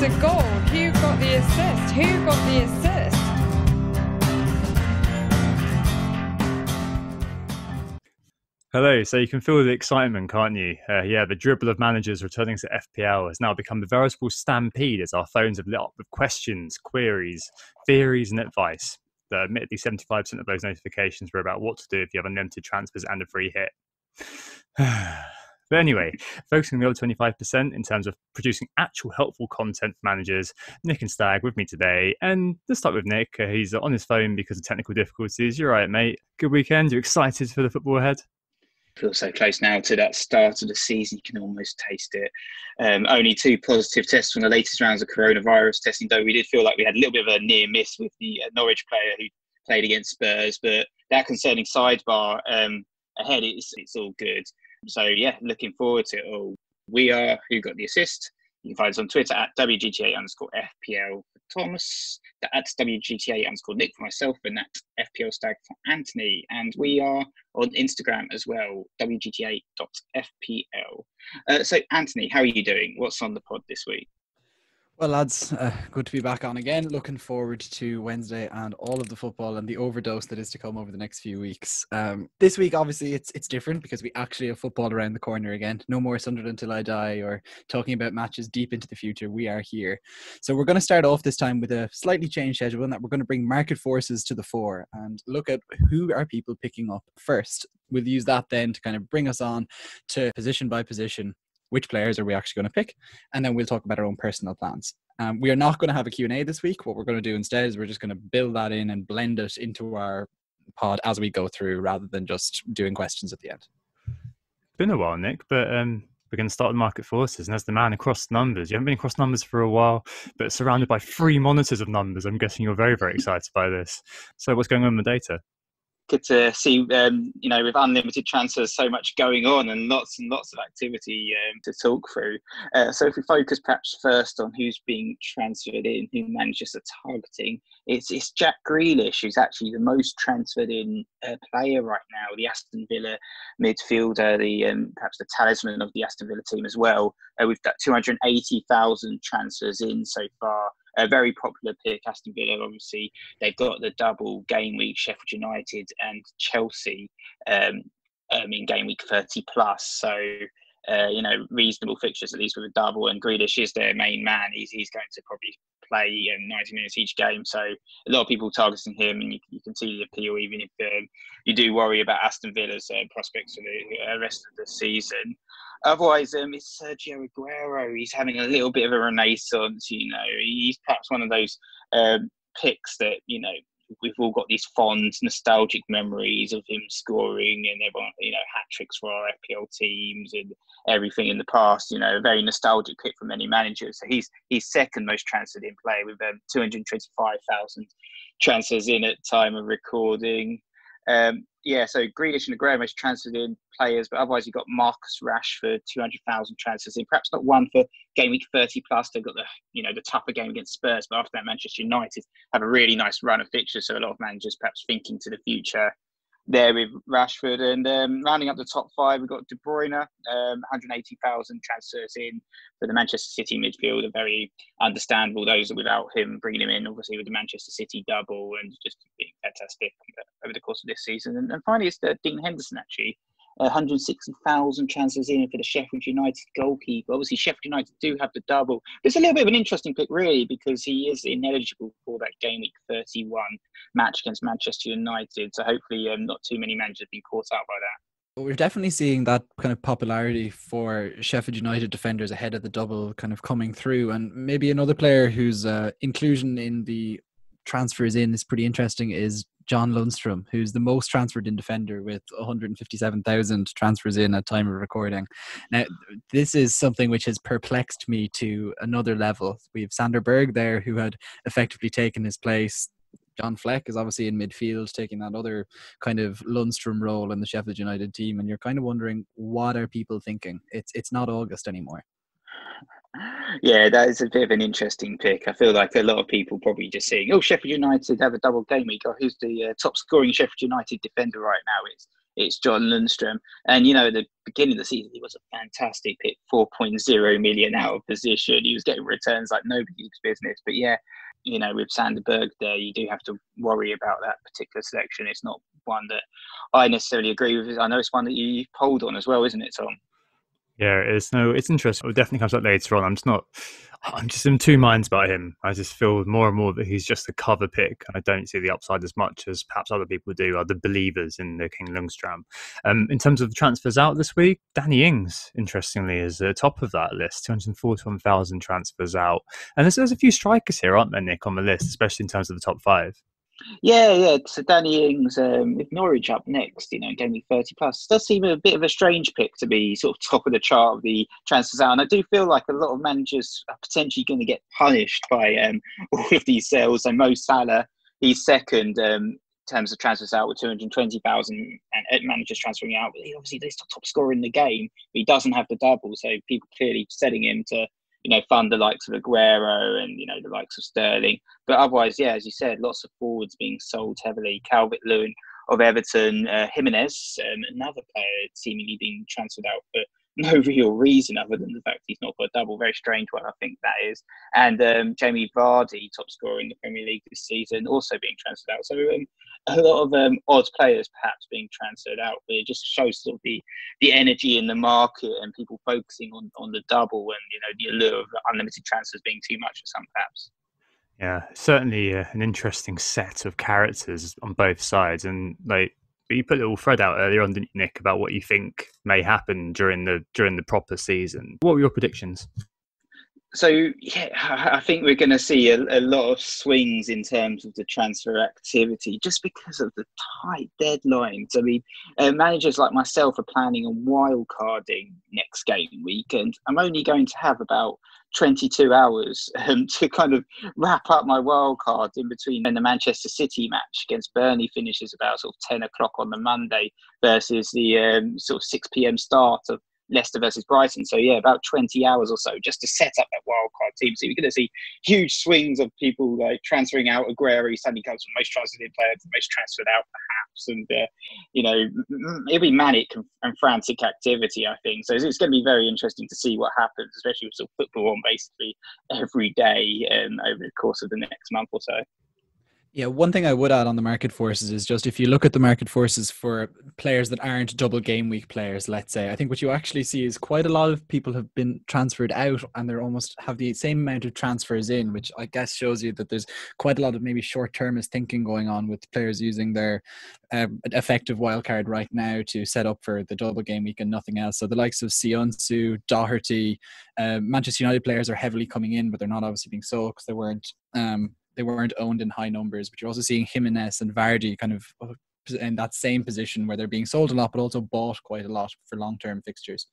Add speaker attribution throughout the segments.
Speaker 1: a goal. Who got the assist? Who got the assist?
Speaker 2: Hello, so you can feel the excitement, can't you? The dribble of managers returning to FPL has now become a veritable stampede as our phones have lit up with questions, queries, theories and advice. Admittedly, 75% of those notifications were about what to do if you have unlimited transfers and a free hit. But anyway, focusing on the other 25% in terms of producing actual helpful content for managers, Nick and Stag with me today. And let's start with Nick. He's on his phone because of technical difficulties. You're right, mate. Good weekend. You excited for the football ahead?
Speaker 3: Feel so close now to that start of the season. You can almost taste it. Only 2 positive tests from the latest rounds of coronavirus testing, though we did feel like we had a little bit of a near miss with the Norwich player who played against Spurs. But that concerning sidebar ahead, it's all good. So, yeah, looking forward to it all. We are Who Got the Assist. You can find us on Twitter at WGTA_FPL for Thomas, at WGTA_Nick for myself, and at FPL Stag for Anthony. And we are on Instagram as well, WGTA.FPL. So, Anthony, how are you doing? What's on the pod this week?
Speaker 4: Well, lads, good to be back on again. Looking forward to Wednesday and all of the football and the overdose that is to come over the next few weeks. This week, obviously, it's different because we actually have football around the corner again. No more Sunderland Until I Die or talking about matches deep into the future. We are here. So we're going to start off this time with a slightly changed schedule in that we're going to bring market forces to the fore and look at who are people picking up first. We'll use that then to kind of bring us on to position by position. Which players are we actually going to pick? And then we'll talk about our own personal plans. We are not going to have a Q&A this week. What we're going to do instead is we're just going to build that in and blend it into our pod as we go through rather than just doing questions at the end.
Speaker 2: It's been a while, Nick, but we're going to start the market forces. And as the man across numbers, you haven't been across numbers for a while, but surrounded by 3 monitors of numbers, I'm guessing you're very, very excited by this. So what's going on with the data?
Speaker 3: Good to see, with unlimited transfers, so much going on and lots of activity to talk through. So if we focus perhaps first on who's being transferred in, who managers are targeting, it's Jack Grealish, who's actually the most transferred in player right now, the Aston Villa midfielder, perhaps the talisman of the Aston Villa team as well. We've got 280,000 transfers in so far. A very popular pick, Aston Villa. Obviously, they've got the double game week, Sheffield United and Chelsea in game week 30 plus. So, reasonable fixtures, at least with a double. And Grealish is their main man. He's going to probably play 90 minutes each game. So, a lot of people targeting him, and you can see the appeal, even if you do worry about Aston Villa's prospects for the rest of the season. Otherwise, it's Sergio Aguero. He's having a little bit of a renaissance. He's perhaps one of those picks that we've all got these fond, nostalgic memories of him scoring and everyone, hat tricks for our FPL teams and everything in the past. A very nostalgic pick for many managers. So he's second most transferred in player with 225,000 transfers in at time of recording. So Grealish and Aguero most transferred in players, but otherwise you've got Marcus Rashford, 200,000 transfers in. Perhaps not one for game week 30 plus. They've got the tougher game against Spurs, but after that Manchester United have a really nice run of fixtures. So a lot of managers perhaps thinking to the future there with Rashford. And rounding up the top 5, we've got De Bruyne, 180,000 transfers in for the Manchester City midfielder. Very understandable, those are without him, bringing him in obviously with the Manchester City double and just being fantastic over the course of this season. And finally it's Dean Henderson, actually. 160,000 transfers in for the Sheffield United goalkeeper. Obviously, Sheffield United do have the double. It's a little bit of an interesting pick, really, because he is ineligible for that game week 31 match against Manchester United. So hopefully not too many managers have been caught out by that.
Speaker 4: We're definitely seeing that kind of popularity for Sheffield United defenders ahead of the double kind of coming through. And maybe another player whose inclusion in the transfers in is pretty interesting is John Lundstrom, who's the most transferred in defender with 157,000 transfers in at time of recording. Now, this is something which has perplexed me to another level. We have Sander Berg there, who had effectively taken his place. John Fleck is obviously in midfield, taking that other kind of Lundstrom role in the Sheffield United team. And you're kind of wondering, what are people thinking? It's not August anymore.
Speaker 3: Yeah, that is a bit of an interesting pick. I feel like a lot of people probably just saying, Sheffield United have a double game week. Who's the top scoring Sheffield United defender right now? it's John Lundstrom. And, at the beginning of the season, he was a fantastic pick, 4.0 million out of position. He was getting returns like nobody's business. But yeah, with Sander Berg there, you do have to worry about that particular selection. It's not one that I necessarily agree with. I know it's one that you polled on as well, isn't it, Tom?
Speaker 2: Yeah, it's interesting. It definitely comes up later on. I'm just in two minds about him. I just feel more and more that he's just a cover pick. I don't see the upside as much as perhaps other people do, other believers in the King Lundstrom. In terms of the transfers out this week, Danny Ings, interestingly, is at the top of that list, 241,000 transfers out. And there's a few strikers here, aren't there, Nick, on the list, especially in terms of the top five?
Speaker 3: Yeah. So Danny Ings with Norwich up next, gave me 30 plus. Does seem a bit of a strange pick to be sort of top of the chart of the transfers out. And I do feel like a lot of managers are potentially going to get punished by all of these sales. So Mo Salah, he's second in terms of transfers out with 220,000 and managers transferring out. But obviously, he's the top scorer in the game. But he doesn't have the double. So people clearly setting him to fund the likes of Aguero and, the likes of Sterling. But otherwise, yeah, as you said, lots of forwards being sold heavily. Calvert-Lewin of Everton, Jimenez, another player seemingly being transferred out for no real reason other than the fact he's not got a double. Very strange one, I think that is. And Jamie Vardy, top scorer in the Premier League this season, also being transferred out. So a lot of odd players perhaps being transferred out, but it just shows sort of the energy in the market and people focusing on the double and the allure of unlimited transfers being too much for some perhaps.
Speaker 2: Yeah, certainly an interesting set of characters on both sides, and you put a little thread out earlier on, didn't you, Nick, about what you think may happen during the proper season. What were your predictions?
Speaker 3: So, yeah, I think we're going to see a lot of swings in terms of the transfer activity just because of the tight deadlines. I mean, managers like myself are planning on wildcarding next game week, and I'm only going to have about 22 hours to kind of wrap up my wildcard in between when the Manchester City match against Burnley finishes about sort of 10 o'clock on the Monday versus the sort of 6 p.m. start of Leicester versus Brighton. So yeah, about 20 hours or so just to set up that wildcard team. So you're going to see huge swings of people like transferring out. Aguero suddenly comes from most transferred in player to most transferred out perhaps. And, it'll be manic and frantic activity, I think. So it's going to be very interesting to see what happens, especially with sort of football on basically every day over the course of the next month or so.
Speaker 4: Yeah, one thing I would add on the market forces is just if you look at the market forces for players that aren't double game week players, let's say, I think what you actually see is quite a lot of people have been transferred out and they're almost have the same amount of transfers in, which I guess shows you that there's quite a lot of maybe short-termist thinking going on with players using their effective wildcard right now to set up for the double game week and nothing else. So the likes of Sionsu, Doherty, Manchester United players are heavily coming in, but they're not obviously being sold because they weren't owned in high numbers, but you're also seeing Jimenez and Vardy kind of in that same position where they're being sold a lot, but also bought quite a lot for long-term fixtures.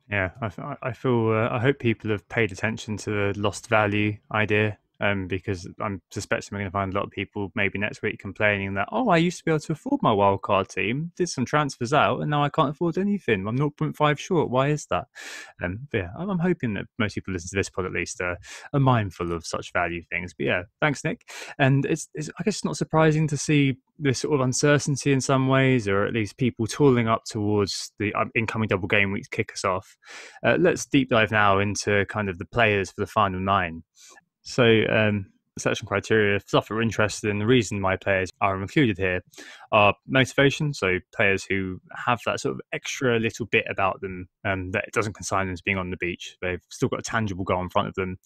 Speaker 2: Yeah, I feel I hope people have paid attention to the lost value idea. Because I'm suspecting we're going to find a lot of people maybe next week complaining that, I used to be able to afford my wildcard team, did some transfers out, and now I can't afford anything. I'm 0.5 short. Why is that? But yeah, I'm hoping that most people listen to this pod at least are mindful of such value things. But yeah, thanks, Nick. And it's I guess not surprising to see this sort of uncertainty in some ways, or at least people tooling up towards the incoming double game week to kick us off. Let's deep dive now into kind of the players for the final 9. So selection criteria, stuff that we're interested in. The reason my players are included here are motivation. So players who have that sort of extra little bit about them that it doesn't consign them to being on the beach. They've still got a tangible goal in front of them.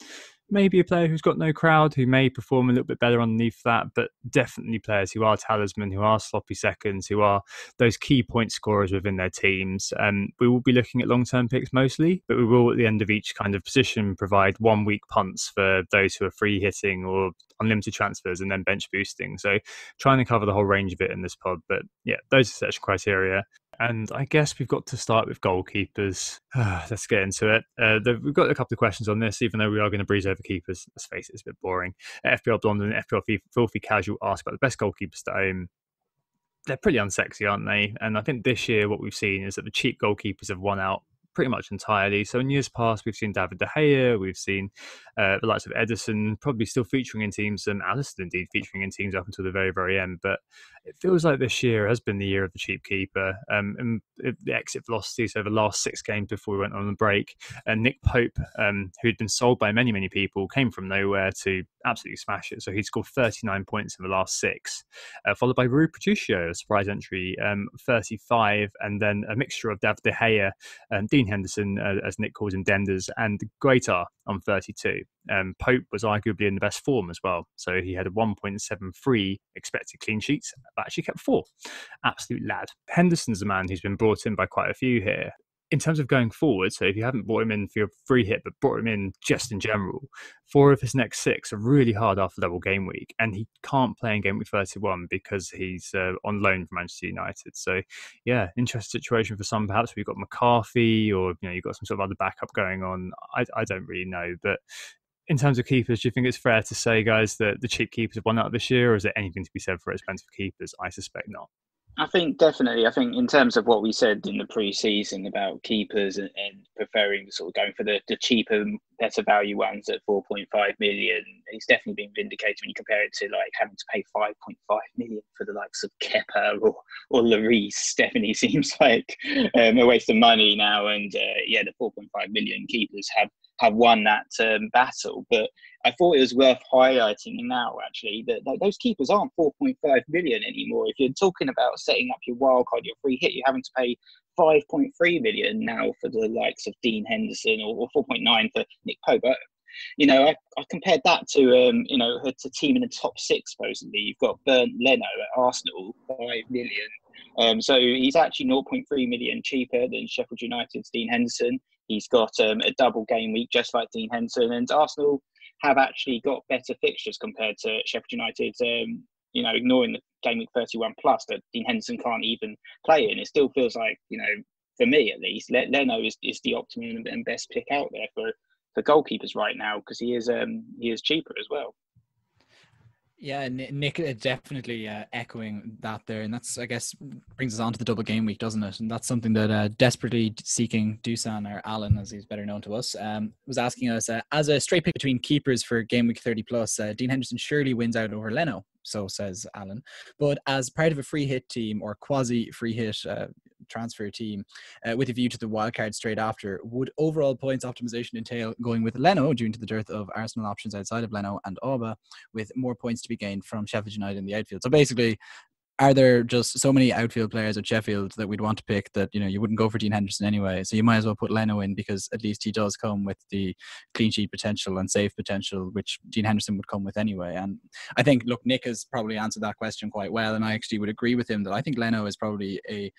Speaker 2: Maybe a player who's got no crowd, who may perform a little bit better underneath that, but definitely players who are talisman, who are sloppy seconds, who are those key point scorers within their teams. We will be looking at long-term picks mostly, but we will at the end of each kind of position provide 1 week punts for those who are free hitting or unlimited transfers and then bench boosting. So trying to cover the whole range of it in this pod. But yeah, those are selection criteria. And I guess we've got to start with goalkeepers. Let's get into it. We've got a couple of questions on this, even though we are going to breeze over keepers. Let's face it, it's a bit boring. FPL Blonde and FPL Filthy Casual ask about the best goalkeepers to own. They're pretty unsexy, aren't they? And I think this year what we've seen is that the cheap goalkeepers have won out pretty much entirely. So in years past, we've seen David De Gea, we've seen the likes of Edison probably still featuring in teams, and Alisson indeed featuring in teams up until the very, very end. But it feels like this year has been the year of the cheap keeper. And the exit velocity, so the last 6 games before we went on the break, and Nick Pope, who'd been sold by many, many people, came from nowhere to absolutely smash it. So he scored 39 points in the last 6, followed by Rui Patricio, a surprise entry, 35, and then a mixture of David De Gea, Dean Henderson, as Nick calls him, Denders, and Guaita on 32. Pope was arguably in the best form as well. So he had a 1.73 expected clean sheets, but actually kept 4. Absolute lad. Henderson's a man who's been brought in by quite a few here. In terms of going forward, so if you haven't brought him in for your free hit, but brought him in just in general, 4 of his next 6 are really hard after double game week, and he can't play in game week 31 because he's on loan from Manchester United. So, yeah, interesting situation for some. Perhaps we've got McCarthy, or you've got some sort of other backup going on. I don't really know, but in terms of keepers, do you think it's fair to say, guys, that the cheap keepers have won out this year, or is there anything to be said for expensive keepers? I suspect not.
Speaker 3: I think definitely. I think in terms of what we said in the pre-season about keepers and preferring sort of going for the cheaper, better value ones at 4.5 million, it's definitely been vindicated when you compare it to like having to pay 5.5 million for the likes of Kepa or Lloris. Definitely seems like a waste of money now. And the 4.5 million keepers have won that battle. But I thought it was worth highlighting now, actually, that those keepers aren't 4.5 million anymore. If you're talking about setting up your wildcard, your free hit, you're having to pay 5.3 million now for the likes of Dean Henderson, or 4.9 for Nick Pope. I compared that to a team in the top 6, supposedly. You've got Bernd Leno at Arsenal, 5 million. So he's actually 0.3 million cheaper than Sheffield United's Dean Henderson. He's got a double game week, just like Dean Henderson, and Arsenal have actually got better fixtures compared to Sheffield United. Ignoring the game week 31 plus that Dean Henderson can't even play in, it still feels like, for me at least, Leno is the optimum and best pick out there for goalkeepers right now, because he is cheaper as well.
Speaker 4: Yeah, Nick definitely echoing that there. And that's, I guess, brings us on to the double game week, doesn't it? And that's something that desperately seeking Dusan, or Alan, as he's better known to us, was asking us, as a straight pick between keepers for game week 30 plus, Dean Henderson surely wins out over Leno, so says Alan. But as part of a free hit team or quasi free hit transfer team with a view to the wildcard straight after, would overall points optimization entail going with Leno due to the dearth of Arsenal options outside of Leno and Auba, with more points to be gained from Sheffield United in the outfield? So basically, are there just so many outfield players at Sheffield that we'd want to pick that you wouldn't go for Dean Henderson anyway? So you might as well put Leno in, because at least he does come with the clean sheet potential and save potential, which Dean Henderson would come with anyway. And I think, look, Nick has probably answered that question quite well, and I actually would agree with him that I think Leno is probably a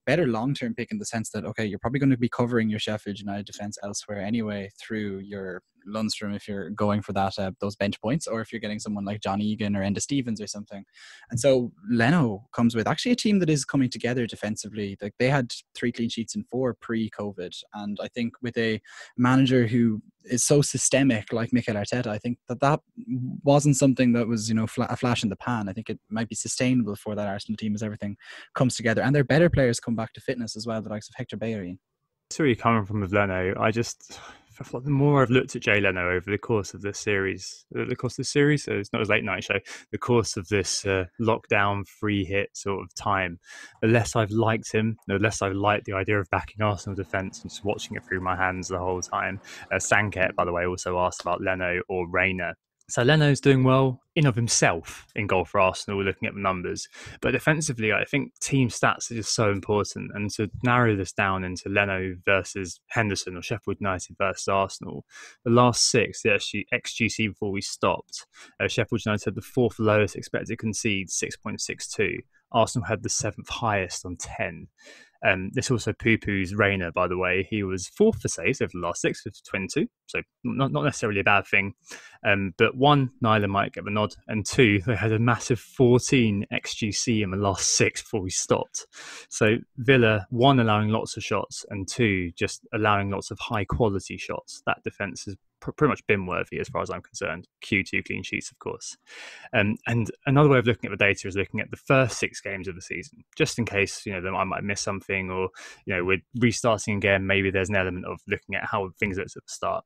Speaker 4: better long-term pick, in the sense that, okay, you're probably going to be covering your Sheffield United defence elsewhere anyway through your Lundstrom if you're going for that those bench points, or if you're getting someone like John Egan or Enda Stevens or something. And so Leno comes with actually a team that is coming together defensively. Like, they had 3 clean sheets in 4 pre-COVID, and I think with a manager who is so systemic like Mikel Arteta, I think that wasn't something that was a flash in the pan. I think it might be sustainable for that Arsenal team as everything comes together, and their better players come back to fitness as well, the likes of Hector Bellerin.
Speaker 2: So where you're coming from with Leno, the more I've looked at Jay Leno over the course of this series, so it's not his late night show, the course of this lockdown free hit sort of time, the less I've liked him, the less I've liked the idea of backing Arsenal defence and just watching it through my hands the whole time. Sanket, by the way, also asked about Leno or Reina. So Leno's doing well in of himself in goal for Arsenal, looking at the numbers. But defensively, I think team stats are just so important. And to narrow this down into Leno versus Henderson, or Sheffield United versus Arsenal, the last 6, the XGC before we stopped, Sheffield United had the 4th lowest expected concede, 6.62. Arsenal had the 7th highest on 10. This also poo-poos Reina, by the way. He was 4th for saves over the last 6 with 22, so not necessarily a bad thing. But 1, Nyla might get the nod, and 2, they had a massive 14 XGC in the last 6 before we stopped. So Villa, 1, allowing lots of shots, and 2, just allowing lots of high-quality shots. That defence is pretty much bin worthy as far as I'm concerned. Q2 clean sheets, of course. And another way of looking at the data is looking at the first 6 games of the season, just in case I might miss something, or we're restarting again. Maybe there's an element of looking at how things looked at the start.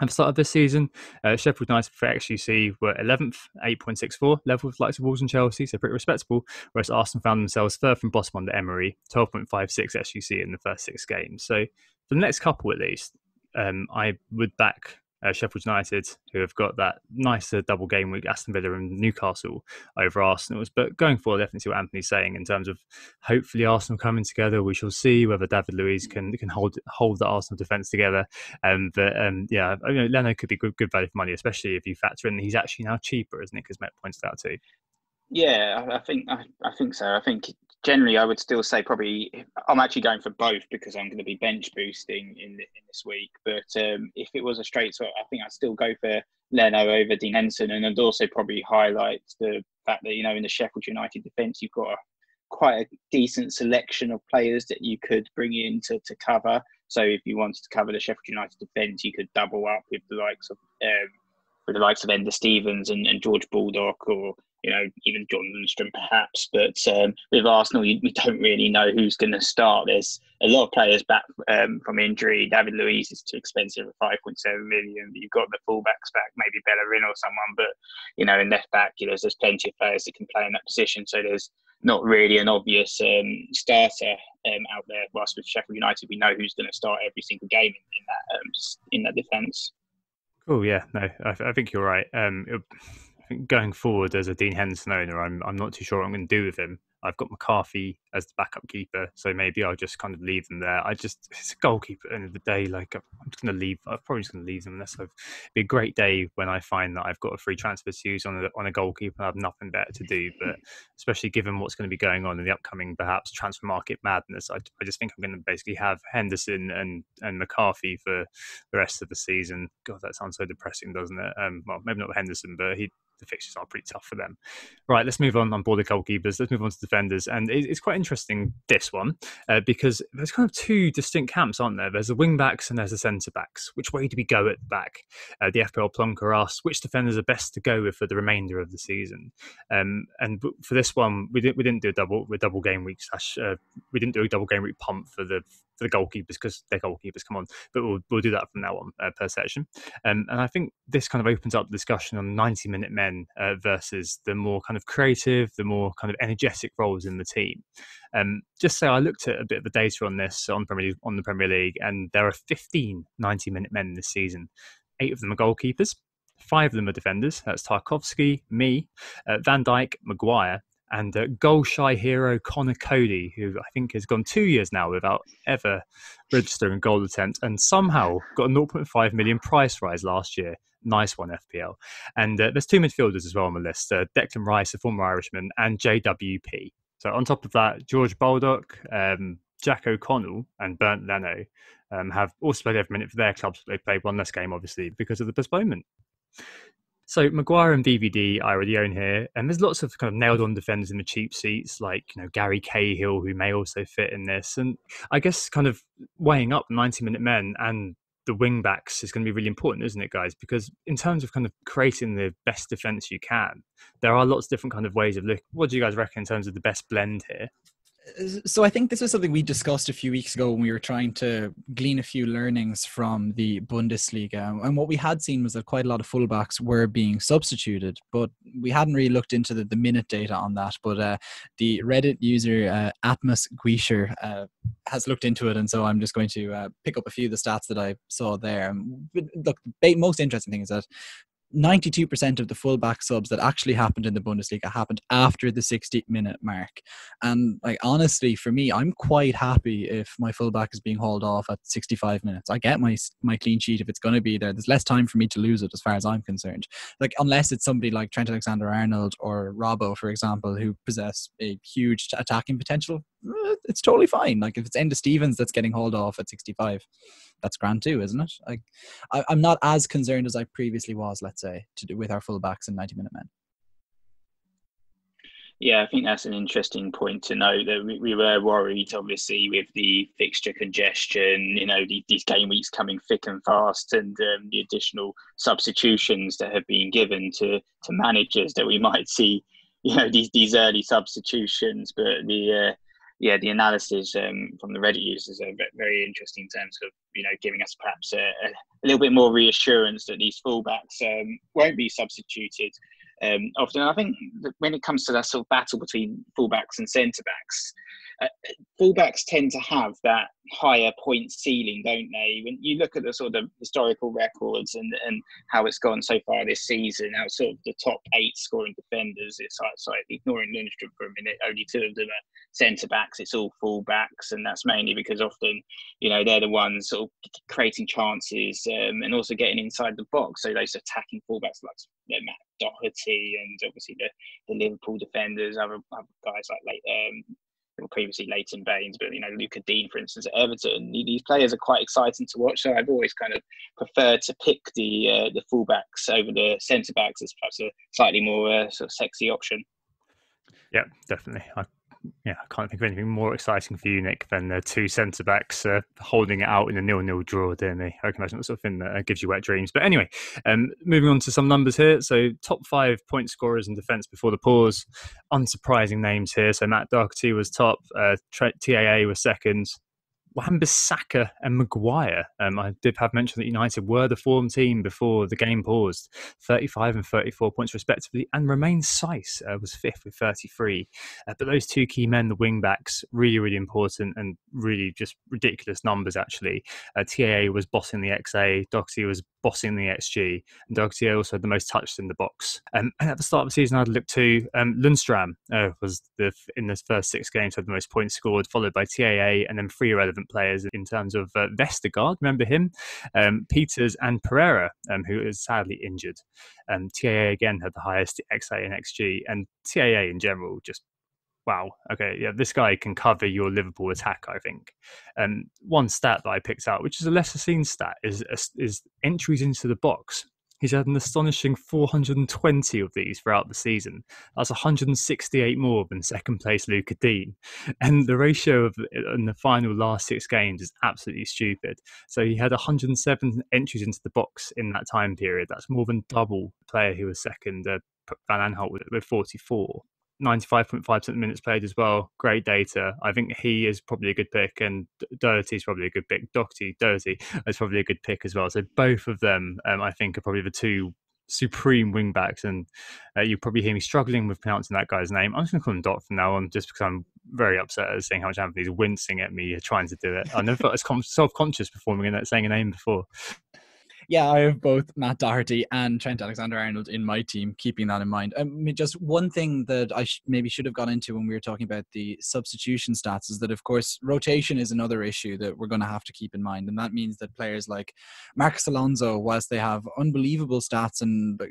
Speaker 2: At the start of this season, Sheffield United for XUC were 11th, 8.64, level with likes of Wolves and Chelsea, so pretty respectable, whereas Arsenal found themselves third from bottom under Emery, 12.56 XUC in the first 6 games. So for the next couple at least, I would back Sheffield United, who have got that nicer double game week, Aston Villa and Newcastle over Arsenal's. But going forward, definitely see what Anthony's saying in terms of hopefully Arsenal coming together. We shall see whether David Luiz can hold the Arsenal defence together. Yeah, Leno could be good value for money, especially if you factor in that he's actually now cheaper, isn't it? Because Met pointed out too.
Speaker 3: Yeah, I think so. I think generally I would still say probably I'm actually going for both because I'm going to be bench boosting in this week. But if it was a straight swap, I think I'd still go for Leno over Dean Henderson, and I'd also probably highlight the fact that in the Sheffield United defence you've got quite a decent selection of players that you could bring in to cover. So if you wanted to cover the Sheffield United defence, you could double up with the likes of Ender Stevens and George Baldock, or even John Lundstrom perhaps. But with Arsenal, we don't really know who's going to start. There's a lot of players back from injury. David Luiz is too expensive at 5.7 million. You've got the fullbacks back, maybe Bellerin or someone, but in left back, there's plenty of players that can play in that position. So there's not really an obvious starter out there. Whilst with Sheffield United, we know who's going to start every single game in that defence.
Speaker 2: Cool. Yeah. No, I think you're right. I think going forward as a Dean Henderson owner, I'm not too sure what I'm going to do with him. I've got McCarthy as the backup keeper, so maybe I'll just kind of leave them there. It's a goalkeeper at the end of the day. Like, I'm just going to leave. I'm probably just going to leave them unless it'd be a great day when I find that I've got a free transfer to use on a goalkeeper and I have nothing better to do. But especially given what's going to be going on in the upcoming perhaps transfer market madness, I just think I'm going to basically have Henderson and McCarthy for the rest of the season. God, that sounds so depressing, doesn't it? Well, maybe not Henderson, but the fixtures are pretty tough for them. Right, let's move on board the goalkeepers. Let's move on to defenders. And it's quite interesting, this one, because there's kind of 2 distinct camps, aren't there? There's the wing-backs and there's the centre-backs. Which way do we go at the back? The FPL Plonker asked, which defenders are best to go with for the remainder of the season? And for this one, we didn't do a double game week we didn't do a double game week pump for the goalkeepers because they're goalkeepers, come on. But we'll do that from now on per section. And I think this kind of opens up the discussion on 90-minute men versus the more kind of creative, the more kind of energetic roles in the team. Just so I looked at a bit of the data on this on the Premier League, and there are 15 90-minute men this season. 8 of them are goalkeepers, 5 of them are defenders. That's Tarkowski, me, Van Dijk, Maguire, and goal-shy hero Connor Cody, who I think has gone 2 years now without ever registering a goal attempt, and somehow got a 0.5 million price rise last year. Nice one, FPL. And there's 2 midfielders as well on the list, Declan Rice, a former Irishman, and JWP. So on top of that, George Baldock, Jack O'Connell and Bernd Leno have also played every minute for their clubs. They played one less game, obviously, because of the postponement. So Maguire and VVD I already own here, and there's lots of kind of nailed-on defenders in the cheap seats, like Gary Cahill, who may also fit in this. And I guess kind of weighing up 90-minute men and the wing backs is going to be really important, isn't it, guys? Because in terms of kind of creating the best defence you can, there are lots of different kind of ways of looking. What do you guys reckon in terms of the best blend here?
Speaker 4: So I think this was something we discussed a few weeks ago when we were trying to glean a few learnings from the Bundesliga. And what we had seen was that quite a lot of fullbacks were being substituted, but we hadn't really looked into the minute data on that. But the Reddit user Atmos Guisher has looked into it, and so I'm just going to pick up a few of the stats that I saw there. Look, the most interesting thing is that 92% of the fullback subs that actually happened in the Bundesliga happened after the 60-minute mark. And honestly, for me, I'm quite happy if my fullback is being hauled off at 65 minutes. I get my clean sheet if it's going to be there. There's less time for me to lose it as far as I'm concerned. Unless it's somebody like Trent Alexander-Arnold or Robbo, for example, who possess a huge attacking potential, it's totally fine. If it's Enda Stevens that's getting hauled off at 65, that's grand too, isn't it? I'm not as concerned as I previously was, let's say, to do with our fullbacks and 90-minute men.
Speaker 3: Yeah, I think that's an interesting point to note that we were worried, obviously, with the fixture congestion, these game weeks coming thick and fast, and the additional substitutions that have been given to managers, that we might see, these early substitutions. But the analysis from the Reddit users are very interesting in terms of, giving us perhaps a little bit more reassurance that these fullbacks won't be substituted often. I think that when it comes to that sort of battle between fullbacks and centre backs, fullbacks tend to have that higher point ceiling, don't they? When you look at the sort of historical records and how it's gone so far this season, how sort of the top 8 scoring defenders, it's like ignoring Lundstrom for a minute, only 2 of them are centre backs. It's all fullbacks, and that's mainly because often, they're the ones sort of creating chances and also getting inside the box. So those attacking fullbacks like Matt Doherty and obviously the Liverpool defenders, other guys like previously Leighton Baines, but Luca Dean, for instance, at Everton. These players are quite exciting to watch. So I've always kind of preferred to pick the fullbacks over the centre backs as perhaps a slightly more sort of sexy option.
Speaker 2: Yeah, definitely. I can't think of anything more exciting for you, Nick, than the 2 centre backs holding it out in a 0-0 draw, dear me. I can imagine that sort of thing that gives you wet dreams. But anyway, moving on to some numbers here. So top 5 point scorers in defence before the pause. Unsurprising names here. So Matt Doherty was top, TAA was second. Wan-Bissaka and Maguire. I did have mentioned that United were the form team before the game paused, 35 and 34 points respectively, and Romain Saiss was 5th with 33. But those 2 key men, the wing-backs, really, really important and really just ridiculous numbers, actually. TAA was bossing the XA, Doherty was bossing the XG, and Doherty also had the most touches in the box. And at the start of the season, I had a look too. Lundstrom was in the first 6 games had the most points scored, followed by TAA, and then 3 irrelevant players in terms of Vestergaard, remember him, Peters and Pereira, who is sadly injured. TAA again had the highest XA and XG, and TAA in general just wow, okay, yeah, this guy can cover your Liverpool attack, I think. One stat that I picked out, which is a lesser seen stat, is entries into the box. He's had an astonishing 420 of these throughout the season. That's 168 more than second place Luca Dean. And the ratio in the final last 6 games is absolutely stupid. So he had 107 entries into the box in that time period. That's more than double the player who was second, Van Aanholt, with 44. 95.5% of minutes played as well. Great data. I think he is probably a good pick, and Doherty is probably a good pick. Doherty is probably a good pick as well. So both of them, I think, are probably the 2 supreme wing backs. And you probably hear me struggling with pronouncing that guy's name. I'm just going to call him Dot from now on, just because I'm very upset at seeing how much Anthony's wincing at me trying to do it. I never felt as self-conscious performing in that, saying a name before.
Speaker 4: Yeah, I have both Matt Doherty and Trent Alexander-Arnold in my team, keeping that in mind. Just one thing that I maybe should have gone into when we were talking about the substitution stats is that, of course, rotation is another issue that we're going to have to keep in mind. And that means that players like Marcos Alonso, whilst they have unbelievable stats and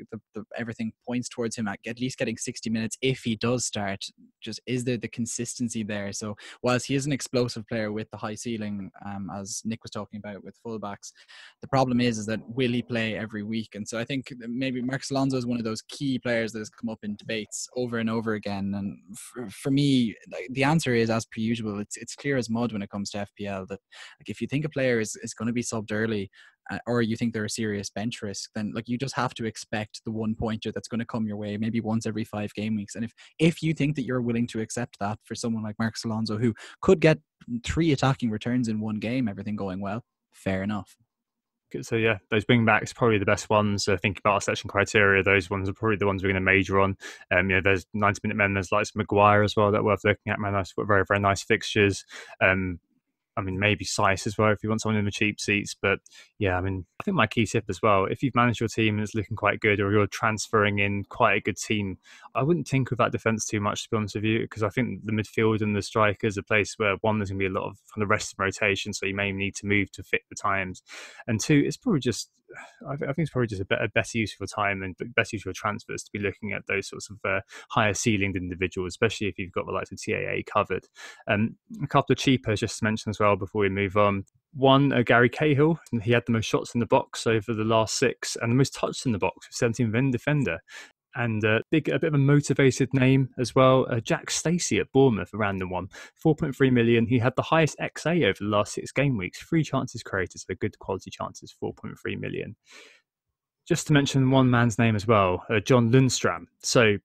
Speaker 4: everything points towards him at least getting 60 minutes if he does start, just is there the consistency there? So whilst he is an explosive player with the high ceiling, as Nick was talking about with fullbacks, the problem is that will he play every week? And so I think maybe Marcos Alonso is one of those key players that has come up in debates over and over again. And for me, the answer is, as per usual, it's clear as mud when it comes to FPL that if you think a player is going to be subbed early, or you think they're a serious bench risk, then you just have to expect the 1 pointer that's going to come your way maybe once every 5 game weeks. And if you think that you're willing to accept that for someone like Marcos Alonso, who could get 3 attacking returns in 1 game, everything going well, fair enough.
Speaker 2: So yeah, those wing backs probably the best ones. Think about our selection criteria. Those ones are probably the ones we're going to major on. There's 90-minute men. There's like Maguire as well that worth looking at. Man, that's very, very nice fixtures. Maybe Saiss as well if you want someone in the cheap seats. But yeah, I think my key tip as well, if you've managed your team and it's looking quite good, or you're transferring in quite a good team, I wouldn't tinker with that defence too much, to be honest with you, because I think the midfield and the strikers are a place where, 1, there's going to be a lot of kind of rest and rotation, so you may need to move to fit the times. And 2, it's probably just, I think it's probably just a better use of your time and better use of your transfers to be looking at those sorts of higher ceilinged individuals, especially if you've got the likes of TAA covered. A couple of cheapers just to mention as well before we move on. One, Gary Cahill. He had the most shots in the box over the last 6 and the most touches in the box with 17 then defender. And a bit of a motivated name as well. Jack Stacey at Bournemouth, a random one, 4.3 million. He had the highest XA over the last 6 game weeks. 3 chances created, so good quality chances, 4.3 million. Just to mention one man's name as well, John Lundstram. So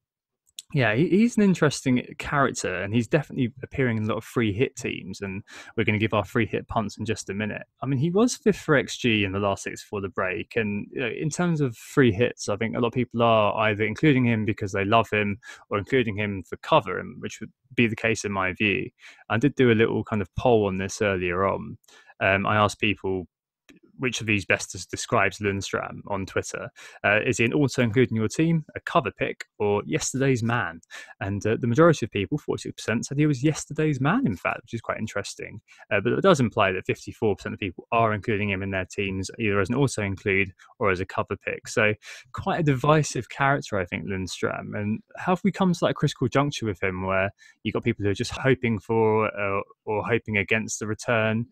Speaker 2: yeah, he's an interesting character, and he's definitely appearing in a lot of free hit teams, and we're going to give our free hit punts in just a minute. I mean, he was 5th for XG in the last 6 before the break, and in terms of free hits, I think a lot of people are either including him because they love him or including him for cover, which would be the case in my view. I did do a little kind of poll on this earlier on. I asked people which of these best describes Lundstram on Twitter. Is he an also including your team, a cover pick, or yesterday's man? And the majority of people, 46%, said he was yesterday's man, in fact, which is quite interesting. But it does imply that 54% of people are including him in their teams, either as an also include or as a cover pick. So quite a divisive character, I think, Lundstram. And how have we come to that critical juncture with him where you've got people who are just hoping for or hoping against the return?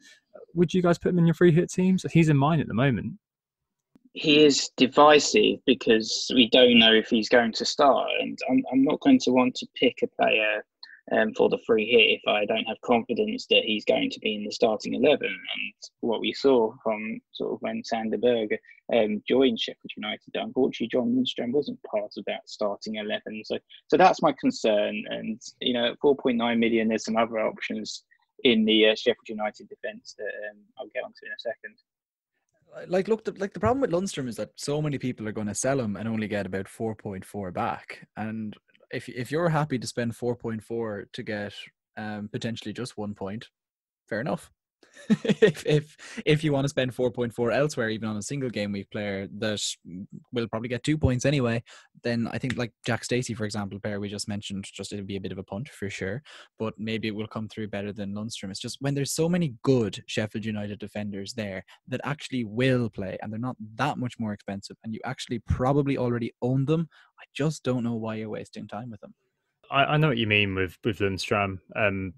Speaker 2: Would you guys put him in your free hit teams? He's in mine at the moment.
Speaker 3: He is divisive because we don't know if he's going to start, and I'm not going to want to pick a player for the free hit if I don't have confidence that he's going to be in the starting 11. And what we saw from sort of when Sander Berge joined Sheffield United, unfortunately John Lundstram wasn't part of that starting 11. So that's my concern. And at 4.9 million, there's some other options in the Sheffield United defence that I'll get onto in a second.
Speaker 4: The problem with Lundstram is that so many people are going to sell him and only get about 4.4 back. And if you're happy to spend 4.4 to get potentially just 1 point, fair enough. if you want to spend 4.4 elsewhere, even on a single game week player that will probably get 2 points anyway, then I think like Jack Stacey, for example, player we just mentioned, just it'll be a bit of a punt for sure, but maybe it will come through better than Lundstram. It's just when there's so many good Sheffield United defenders there that actually will play, and they're not that much more expensive, and you actually probably already own them, I just don't know why you're wasting time with them.
Speaker 2: I know what you mean with Lundstram.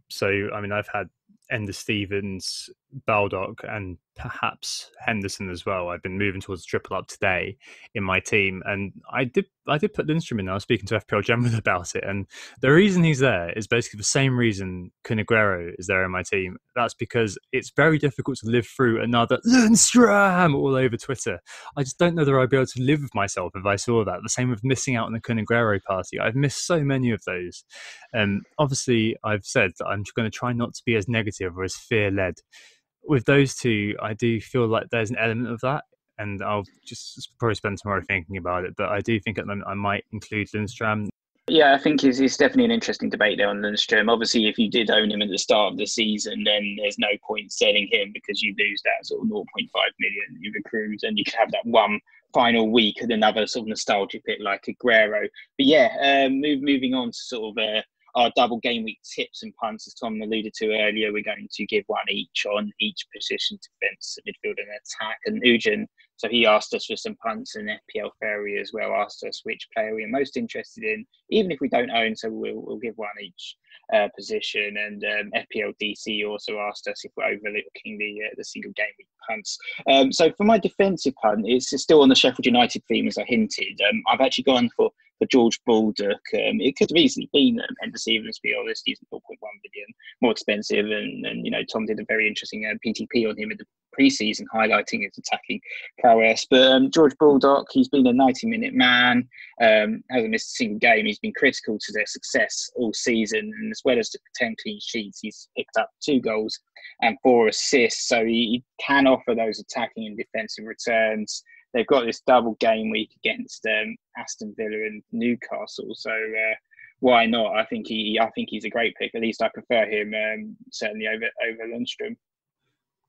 Speaker 2: So I mean, I've had Ender Stevens, Baldock, and perhaps Henderson as well. I've been moving towards a triple up today in my team, and I did put Lundstram in there. I was speaking to FPL General about it, and the reason he's there is basically the same reason Cunaguero is there in my team. That's because it's very difficult to live through another Lundstram all over Twitter. I just don't know that I'd be able to live with myself if I saw that. The same with missing out on the Cunaguero party. I've missed so many of those. Obviously, I've said that I'm going to try not to be as negative or as fear-led. With those two, I do feel like there's an element of that, and I'll just probably spend tomorrow thinking about it. But I do think at the moment I might include Lundstram.
Speaker 3: Yeah, I think it's definitely an interesting debate there on Lundstram. Obviously, if you did own him at the start of the season, then there's no point selling him because you lose that sort of 0.5 million you've accrued, and you could have that one final week and another sort of nostalgia pick like Aguero. But yeah, moving on to sort of our double game week tips and punts, as Tom alluded to earlier, we're going to give one each on each position: defence, midfield and attack. And Ujan, so he asked us for some punts, and FPL Fairy as well asked us which player we're most interested in, even if we don't own, so we'll give one each position. And FPL DC also asked us if we're overlooking the single game week punts. So for my defensive punt, it's still on the Sheffield United theme, as I hinted. I've actually gone for George Baldock. It could have easily been Ender Stevens, to be honest. He's 4.1 billion more expensive, and Tom did a very interesting PTP on him in the pre-season, highlighting his attacking prowess. But George Baldock, he's been a 90-minute man, hasn't missed a single game. He's been critical to their success all season, and as well as the 10 clean sheets, he's picked up 2 goals and 4 assists. So he can offer those attacking and defensive returns. They've got this double game week against Aston Villa and Newcastle, so why not? I think he's a great pick. At least I prefer him certainly over Lundstram.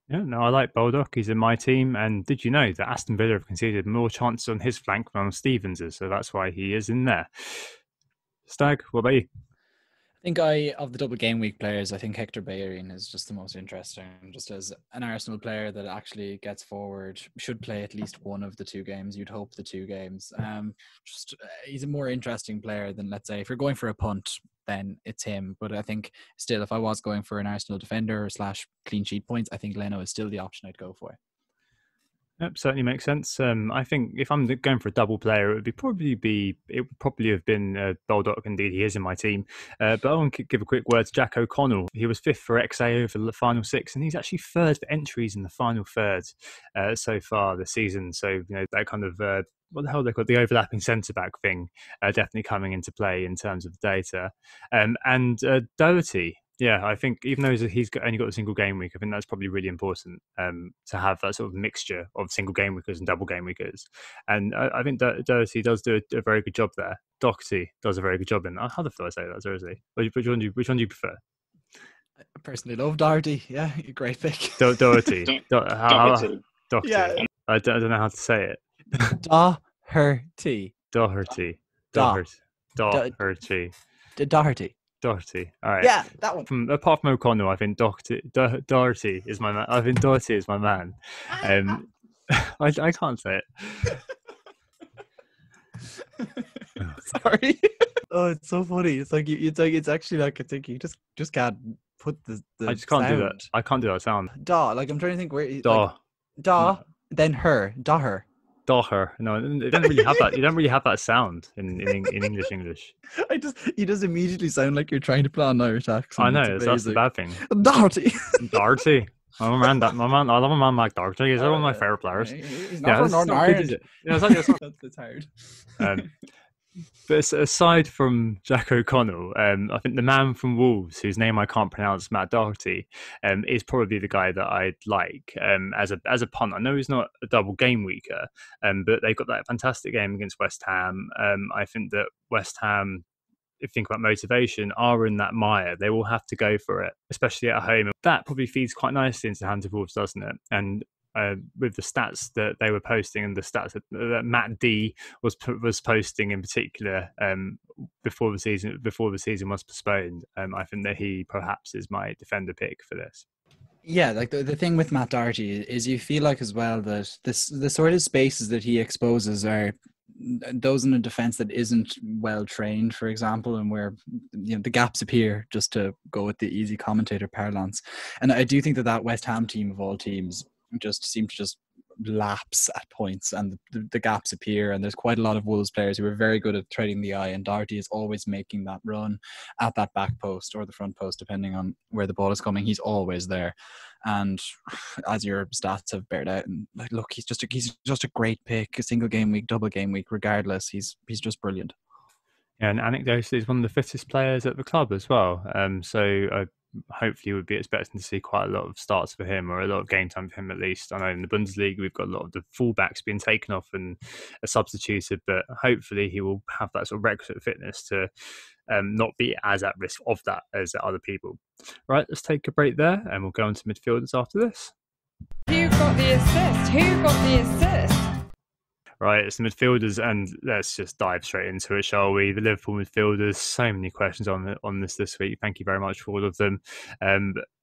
Speaker 2: Yeah, no, I like Baldock. He's in my team. And did you know that Aston Villa have conceded more chances on his flank than on Stevens's? So that's why he is in there. Stag, what about you?
Speaker 4: I think of the double game week players, I think Hector Bellerin is just the most interesting. Just as an Arsenal player that actually gets forward, should play at least one of the 2 games. You'd hope the 2 games. He's a more interesting player than, let's say, if you're going for a punt, then it's him. But I think still, if I was going for an Arsenal defender / clean sheet points, I think Leno is still the option I'd go for.
Speaker 2: Yep, certainly makes sense. I think if I'm going for a double player, it would probably have been Baldock. Indeed, he is in my team. But I want to give a quick word to Jack O'Connell. He was fifth for XA over the final six, and he's actually third for entries in the final third so far this season. So that kind of what the hell they call the overlapping centre back thing definitely coming into play in terms of the data. And Doherty. Yeah, I think even though only got a single game week, I think that's probably really important to have that sort of mixture of single game weekers and double game weekers. And I think Doherty does do a very good job there. Doherty does a very good job in that. How the fuck I say that, seriously? Which one do you prefer?
Speaker 4: I personally love Doherty. Yeah, great pick.
Speaker 2: Doherty.
Speaker 3: Doherty.
Speaker 2: Yeah. I don't know how to say it.
Speaker 4: Doherty.
Speaker 2: Doherty. Doherty. All right.
Speaker 4: Yeah, that one.
Speaker 2: Apart from O'Connell, I think Doherty is my man. I think Doherty is my man. I can't say it.
Speaker 4: Sorry. Oh, it's so funny. It's like it's actually like I think you just can't put the
Speaker 2: I just can't
Speaker 4: sound.
Speaker 2: do that. I can't do that sound.
Speaker 4: Da. Like I'm trying to think where.
Speaker 2: Da.
Speaker 4: Da. Then her. Da her.
Speaker 2: Doher. No, you don't really have that. You don't really have that sound in English.
Speaker 4: You just immediately sound like you're trying to play an Irish accent.
Speaker 2: I know that's the bad thing.
Speaker 4: Doherty.
Speaker 2: Doherty. I love a man like Doherty. He's one of my favorite players.
Speaker 4: He's not from Northern Ireland. It's hard.
Speaker 2: But aside from Jack O'Connell, I think the man from Wolves, whose name I can't pronounce, Matt Doherty, is probably the guy that I'd like as a punt. I know he's not a double game weeker, but they got that fantastic game against West Ham. I think that West Ham, if you think about motivation, are in that mire. They will have to go for it, especially at home. And that probably feeds quite nicely into the hands of Wolves, doesn't it? And with the stats that they were posting and the stats that Matt D was posting in particular before the season was postponed, I think that he perhaps is my defender pick for this.
Speaker 4: Yeah, like the thing with Matt Doherty is you feel like as well that the sort of spaces that he exposes are those in a defense that isn't well trained, for example, and where the gaps appear, just to go with the easy commentator parlance. And I do think that West Ham team of all teams just seem to just lapse at points, and the gaps appear, and there's quite a lot of Wolves players who are very good at threading the eye, and Doherty is always making that run at that back post or the front post depending on where the ball is coming. He's always there, and as your stats have bared out, and look, he's just a great pick. A single game week, double game week, regardless, he's just brilliant.
Speaker 2: Yeah, and anecdotally, he's one of the fittest players at the club as well. So I hopefully would be expecting to see quite a lot of starts for him, or a lot of game time for him at least. I know in the Bundesliga we've got a lot of the fullbacks being taken off and substituted, but hopefully he will have that sort of requisite fitness to not be as at risk of that as other people. Right, let's take a break there and we'll go on to midfielders after this.
Speaker 1: Who got the assist?
Speaker 2: Right, it's the midfielders, and let's just dive straight into it, shall we? The Liverpool midfielders, so many questions on this week. Thank you very much for all of them.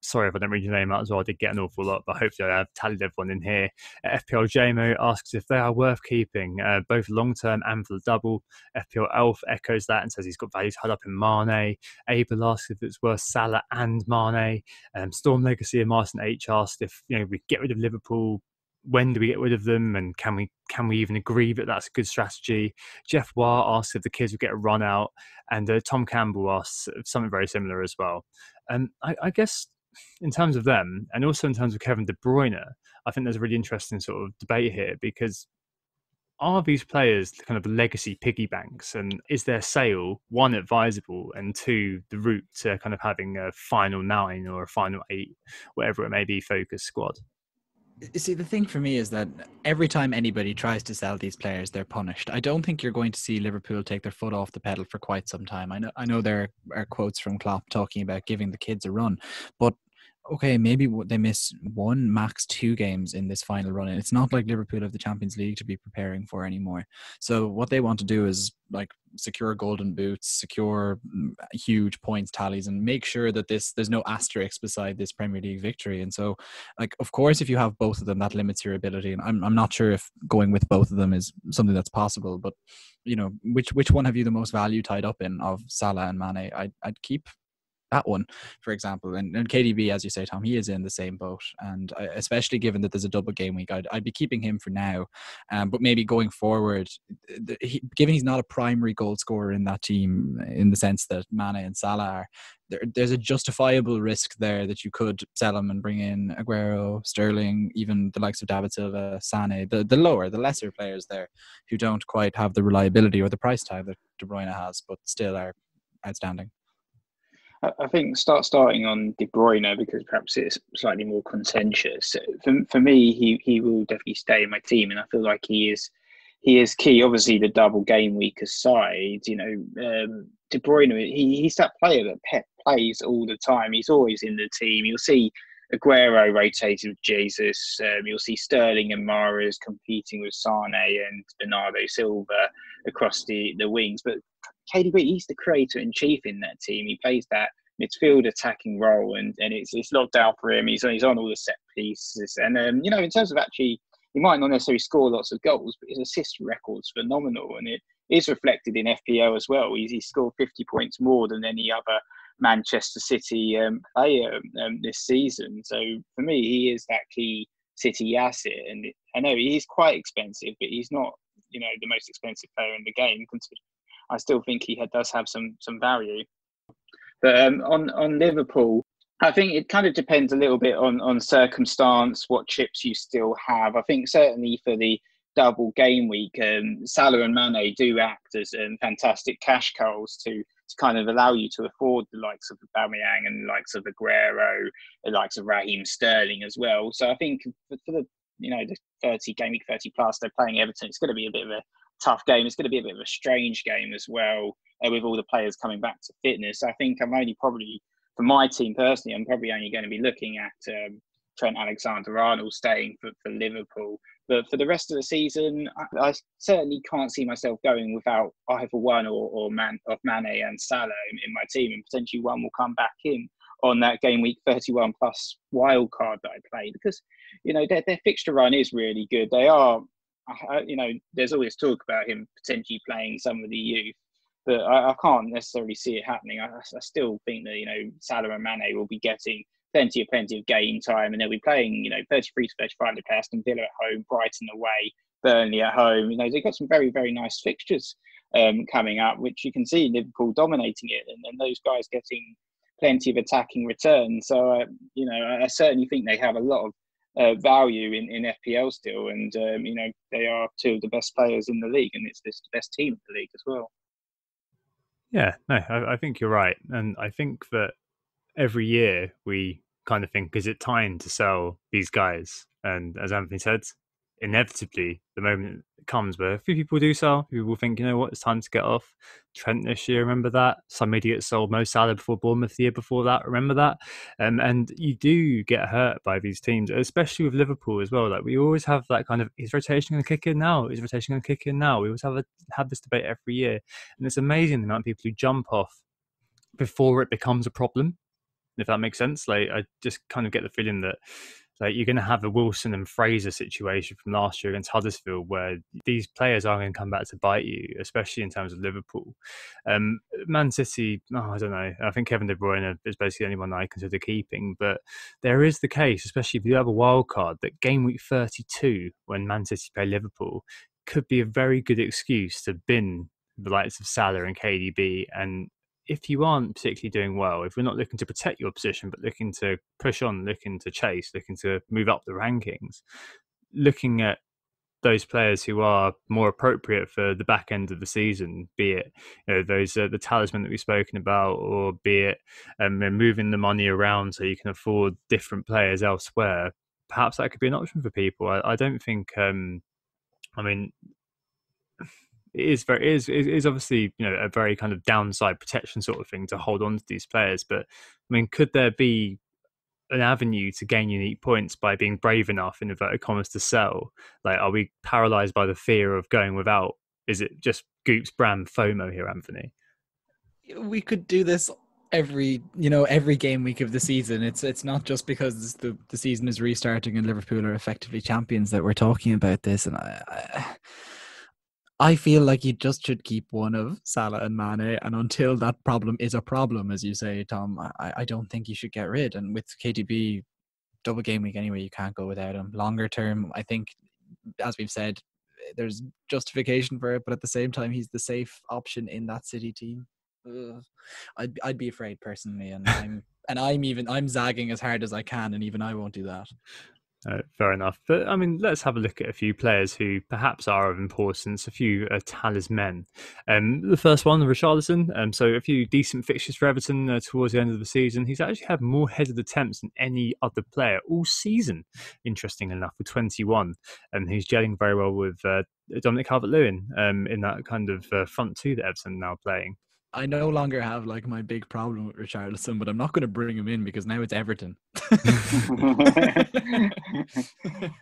Speaker 2: Sorry if I don't read your name out as well. I did get an awful lot, but hopefully I have tallied everyone in here. FPL JMO asks if they are worth keeping, both long-term and for the double. FPL Elf echoes that and says he's got value tied up in Mane. Abel asks if it's worth Salah and Mane. Storm Legacy and Martin H asked if we get rid of Liverpool, when do we get rid of them, and can we even agree that that's a good strategy? Jeff Wah asks if the kids will get a run out, and Tom Campbell asks something very similar as well. And I guess in terms of them, and also in terms of Kevin De Bruyne, I think there's a really interesting sort of debate here, because are these players kind of legacy piggy banks, and is their sale, one, advisable, and two, the route to kind of having a final 9 or a final 8, whatever it may be, focus squad?
Speaker 4: See, the thing for me is that every time anybody tries to sell these players, they're punished. I don't think you're going to see Liverpool take their foot off the pedal for quite some time. I know there are quotes from Klopp talking about giving the kids a run, but okay, maybe they miss 1, max 2 games in this final run. And it's not like Liverpool have the Champions League to be preparing for anymore. So what they want to do is like secure golden boots, secure huge points tallies, and make sure that there's no asterisk beside this Premier League victory. And so, like, of course, if you have both of them, that limits your ability. And I'm not sure if going with both of them is something that's possible. But which one have you the most value tied up in of Salah and Mane? I'd keep that one, for example. And KDB, as you say, Tom, he is in the same boat. And especially given that there's a double game week, I'd be keeping him for now. But maybe going forward, given he's not a primary goal scorer in that team, in the sense that Mane and Salah are, there's a justifiable risk there that you could sell him and bring in Aguero, Sterling, even the likes of David Silva, Sane, the lesser players there who don't quite have the reliability or the price tag that De Bruyne has, but still are outstanding.
Speaker 3: I think starting on De Bruyne, because perhaps it's slightly more contentious. For me, he will definitely stay in my team, and I feel like he is key. Obviously, the double game week aside, De Bruyne, he's that player that Pep plays all the time. He's always in the team. You'll see Aguero rotated with Jesus. You'll see Sterling and Mahrez competing with Sane and Bernardo Silva across the wings, but KDB, he's the creator in chief in that team. He plays that midfield attacking role, and it's locked out for him. He's on all the set pieces, and in terms of actually, he might not necessarily score lots of goals, but his assist record's phenomenal, and it is reflected in FPL as well. He scored 50 points more than any other Manchester City player this season. So for me, he is that key City asset, and I know he is quite expensive, but he's not the most expensive player in the game. I still think he does have some value. But on Liverpool, I think it kind of depends a little bit on circumstance, what chips you still have. I think certainly for the double game week, Salah and Mane do act as fantastic cash cows to kind of allow you to afford the likes of Aubameyang and the likes of Aguero, the likes of Raheem Sterling as well. So I think for the the 30 game week 30 plus, they're playing Everton. It's going to be a bit of a tough game. It's going to be a bit of a strange game as well, with all the players coming back to fitness. I think I'm only probably, for my team personally, I'm probably only going to be looking at Trent Alexander-Arnold staying for Liverpool. But for the rest of the season, I certainly can't see myself going without either one of Mane and Salah in my team, and potentially one will come back in on that game week 31 plus wild card that I play, because their fixture run is really good. They are, there's always talk about him potentially playing some of the youth, but I can't necessarily see it happening. I still think that Salah and Mane will be getting plenty of game time, and they'll be playing 33 to 35 to Aston Villa at home, Brighton away, Burnley at home. They've got some very, very nice fixtures coming up, which you can see Liverpool dominating it, and those guys getting plenty of attacking returns. So I certainly think they have a lot of value in FPL still, and they are two of the best players in the league, and it's the best team in the league as well.
Speaker 2: Yeah, no, I think you're right, and I think that every year we kind of think, is it time to sell these guys? And as Anthony said, inevitably the moment comes where a few people do sell. People think, it's time to get off. Trent this year, remember that? Some idiot sold Mo Salah before Bournemouth the year before that, remember that? And you do get hurt by these teams, especially with Liverpool as well. Like, we always have that kind of, is rotation going to kick in now? Is rotation going to kick in now? We always have this debate every year, and it's amazing the amount of people who jump off before it becomes a problem, if that makes sense. Like, I just kind of get the feeling that you're going to have a Wilson and Fraser situation from last year against Huddersfield, where these players are going to come back to bite you, especially in terms of Liverpool. Man City, I don't know. I think Kevin De Bruyne is basically the only one I consider keeping, but there is the case, especially if you have a wild card, that game week 32, when Man City play Liverpool, could be a very good excuse to bin the likes of Salah and KDB. And if you aren't particularly doing well, if you're not looking to protect your position, but looking to push on, looking to chase, looking to move up the rankings, looking at those players who are more appropriate for the back end of the season, be it those the talisman that we've spoken about, or be it moving the money around so you can afford different players elsewhere, perhaps that could be an option for people. I don't think. It is obviously a very kind of downside protection sort of thing to hold on to these players, but could there be an avenue to gain unique points by being brave enough, in inverted commas, to sell? Like, are we paralyzed by the fear of going without? Is it just Goops Bram FOMO here, Anthony?
Speaker 4: We could do this every game week of the season. It's not just because the season is restarting and Liverpool are effectively champions that we're talking about this. And I feel like you just should keep one of Salah and Mane, and until that problem is a problem, as you say, Tom, I don't think you should get rid. And with KDB, double game week anyway, you can't go without him. Longer term, I think, as we've said, there's justification for it, but at the same time, he's the safe option in that City team. Ugh. I'd be afraid personally, and I'm zagging as hard as I can, and even I won't do that.
Speaker 2: Fair enough. But I mean, let's have a look at a few players who perhaps are of importance, a few talismen. The first one, Richarlison. So a few decent fixtures for Everton towards the end of the season. He's actually had more headed attempts than any other player all season, interesting enough, with 21. And he's gelling very well with Dominic Calvert-Lewin in that kind of front two that Everton are now playing.
Speaker 4: I no longer have like my big problem with Richarlison, but I'm not going to bring him in because now it's Everton.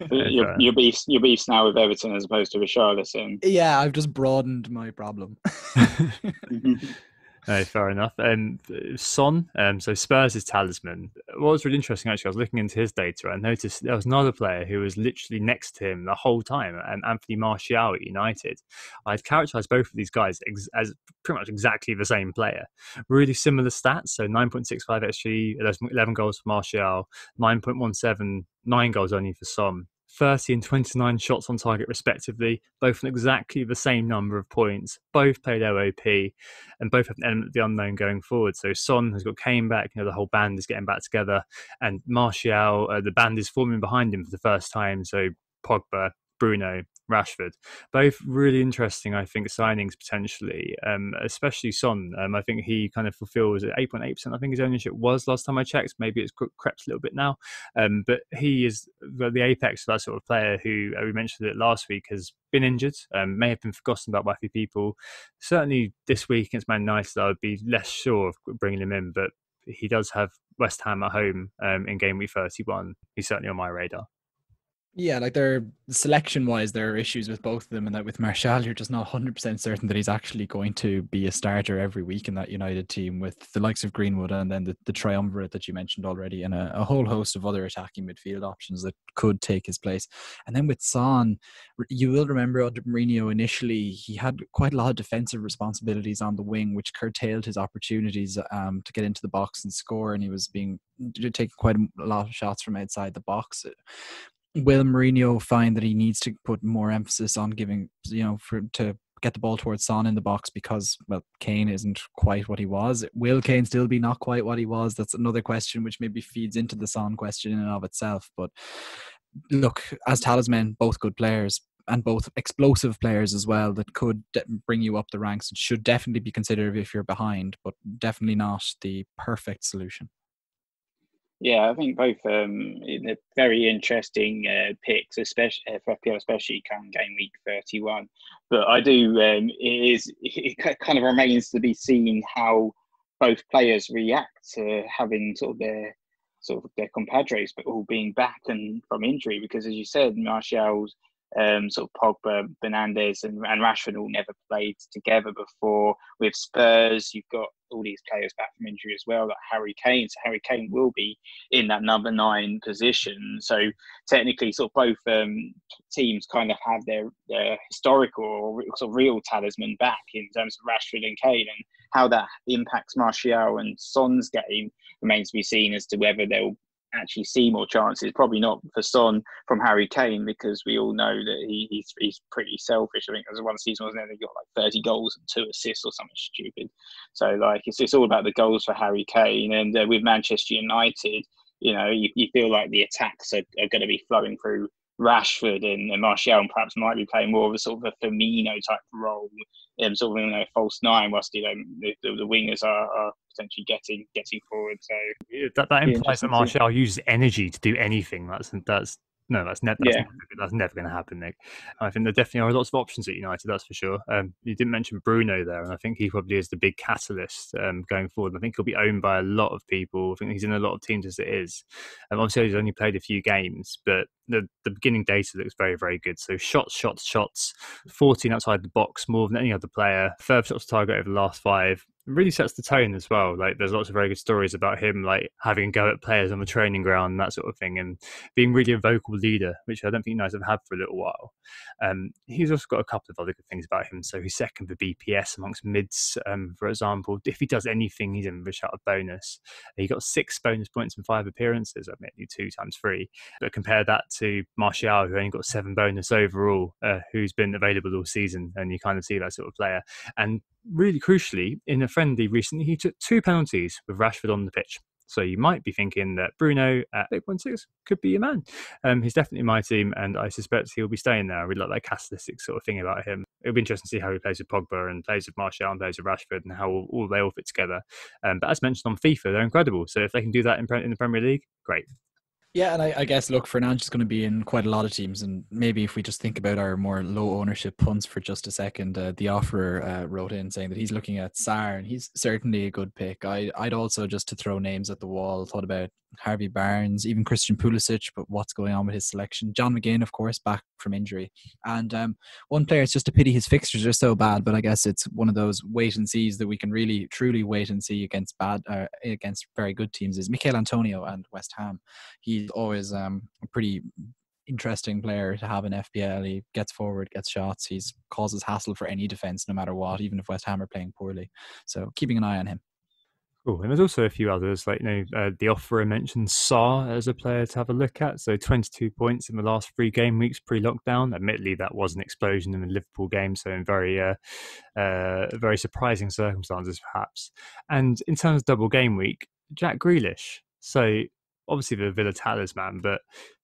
Speaker 3: Your beef's now with Everton as opposed to Richarlison.
Speaker 4: Yeah, I've just broadened my problem.
Speaker 2: No, fair enough. Son, so Spurs' talisman. What was really interesting, actually, I was looking into his data and noticed there was another player who was literally next to him the whole time, and Anthony Martial at United. I'd characterise both of these guys as pretty much exactly the same player. Really similar stats, so 9.65 XG, 11 goals for Martial, 9.17, 9 goals only for Son. 30 and 29 shots on target respectively, both on exactly the same number of points, both played OOP, and both have an element of the unknown going forward. So Son has got Kane back, the whole band is getting back together, and Martial, the band is forming behind him for the first time, so Pogba, Bruno, Rashford, both really interesting, I think, signings potentially, especially Son. I think he kind of fulfills 8.8%, I think his ownership was last time I checked. Maybe it's crept a little bit now, but he is the apex of that sort of player who, we mentioned it last week, has been injured, may have been forgotten about by a few people. Certainly this week against Man United, I would be less sure of bringing him in, but he does have West Ham at home in game week 31. He's certainly on my radar.
Speaker 4: Yeah, like they're selection-wise, there are issues with both of them, and that with Martial, you're just not 100% certain that he's actually going to be a starter every week in that United team with the likes of Greenwood and then the triumvirate that you mentioned already, and a whole host of other attacking midfield options that could take his place. And then with Son, you will remember under Mourinho initially, he had quite a lot of defensive responsibilities on the wing, which curtailed his opportunities to get into the box and score, and he was taking quite a lot of shots from outside the box. Will Mourinho find that he needs to put more emphasis on giving, to get the ball towards Son in the box because, well, Kane isn't quite what he was? Will Kane still be not quite what he was? That's another question which maybe feeds into the Son question in and of itself. But look, as talisman, both good players and both explosive players as well that could bring you up the ranks. It should definitely be considered if you're behind, but definitely not the perfect solution.
Speaker 3: Yeah, I think both very interesting picks, especially for FPL, especially come game week 31. But I do, it kind of remains to be seen how both players react to having sort of their compadres, but all being back and from injury. Because as you said, Martial's sort of Pogba, Fernandes and Rashford all never played together before. With Spurs, you've got all these players back from injury as well, like Harry Kane. So Harry Kane will be in that number 9 position. So technically, sort of both teams kind of have their historical or sort of real talisman back in terms of Rashford and Kane, and how that impacts Martial and Son's game remains to be seen as to whether they'll actually see more chances. Probably not for Son from Harry Kane, because we all know that he's pretty selfish. I think there was one season, wasn't there, he got like 30 goals and 2 assists or something stupid. So like it's all about the goals for Harry Kane. And with Manchester United, you feel like the attacks are going to be flowing through Rashford and Martial, and perhaps might be playing more of a sort of a Firmino type role, sort of false 9, whilst the wingers are potentially getting forward. So
Speaker 2: that implies that Martial uses energy to do anything. That's never going to happen, Nick. I think there definitely are lots of options at United, that's for sure. You didn't mention Bruno there, and I think he probably is the big catalyst going forward. I think he'll be owned by a lot of people. I think he's in a lot of teams as it is. Obviously, he's only played a few games, but the beginning data looks very, very good. So shots, 14 outside the box, more than any other player. 3rd shots target over the last 5. really sets the tone as well. Like there's lots of very good stories about him like having a go at players on the training ground and that sort of thing, and being really a vocal leader, which I don't think United have had for a little while. He's also got a couple of other good things about him. So he's second for BPS amongst mids, for example. If he does anything, he's in the shout of bonus. He got 6 bonus points in 5 appearances, admittedly 2 times 3. But compare that to Martial, who only got 7 bonus overall, who's been available all season, and you kind of see that sort of player. And really crucially, in a friendly recently, he took 2 penalties with Rashford on the pitch. So you might be thinking that Bruno at 8.6 could be a man. He's definitely my team, and I suspect he'll be staying there. I really like that catalytic sort of thing about him. It'll be interesting to see how he plays with Pogba and plays with Martial and plays with Rashford, and how all they all fit together. But as mentioned on FIFA, they're incredible. So if they can do that in the Premier League, great.
Speaker 4: Yeah, and I guess, look, Fernandes is going to be in quite a lot of teams, and maybe if we just think about our more low ownership punts for just a second, the offerer wrote in saying that he's looking at Sarr, and he's certainly a good pick. I'd also, just to throw names at the wall, thought about Harvey Barnes, even Christian Pulisic, but what's going on with his selection? John McGinn, of course, back from injury. And one player, it's just a pity his fixtures are so bad, but I guess it's one of those wait and sees that we can really, truly wait and see against very good teams, is Mikel Antonio and West Ham. He's always a pretty interesting player to have in FPL. He gets forward, gets shots. He causes hassle for any defence, no matter what, even if West Ham are playing poorly. So keeping an eye on him.
Speaker 2: Cool. And there's also a few others, like the offerer mentioned Sarr as a player to have a look at. So 22 points in the last 3 game weeks pre-lockdown. Admittedly, that was an explosion in the Liverpool game, so in very surprising circumstances, perhaps. And in terms of double game week, Jack Grealish. So obviously the Villa talisman, but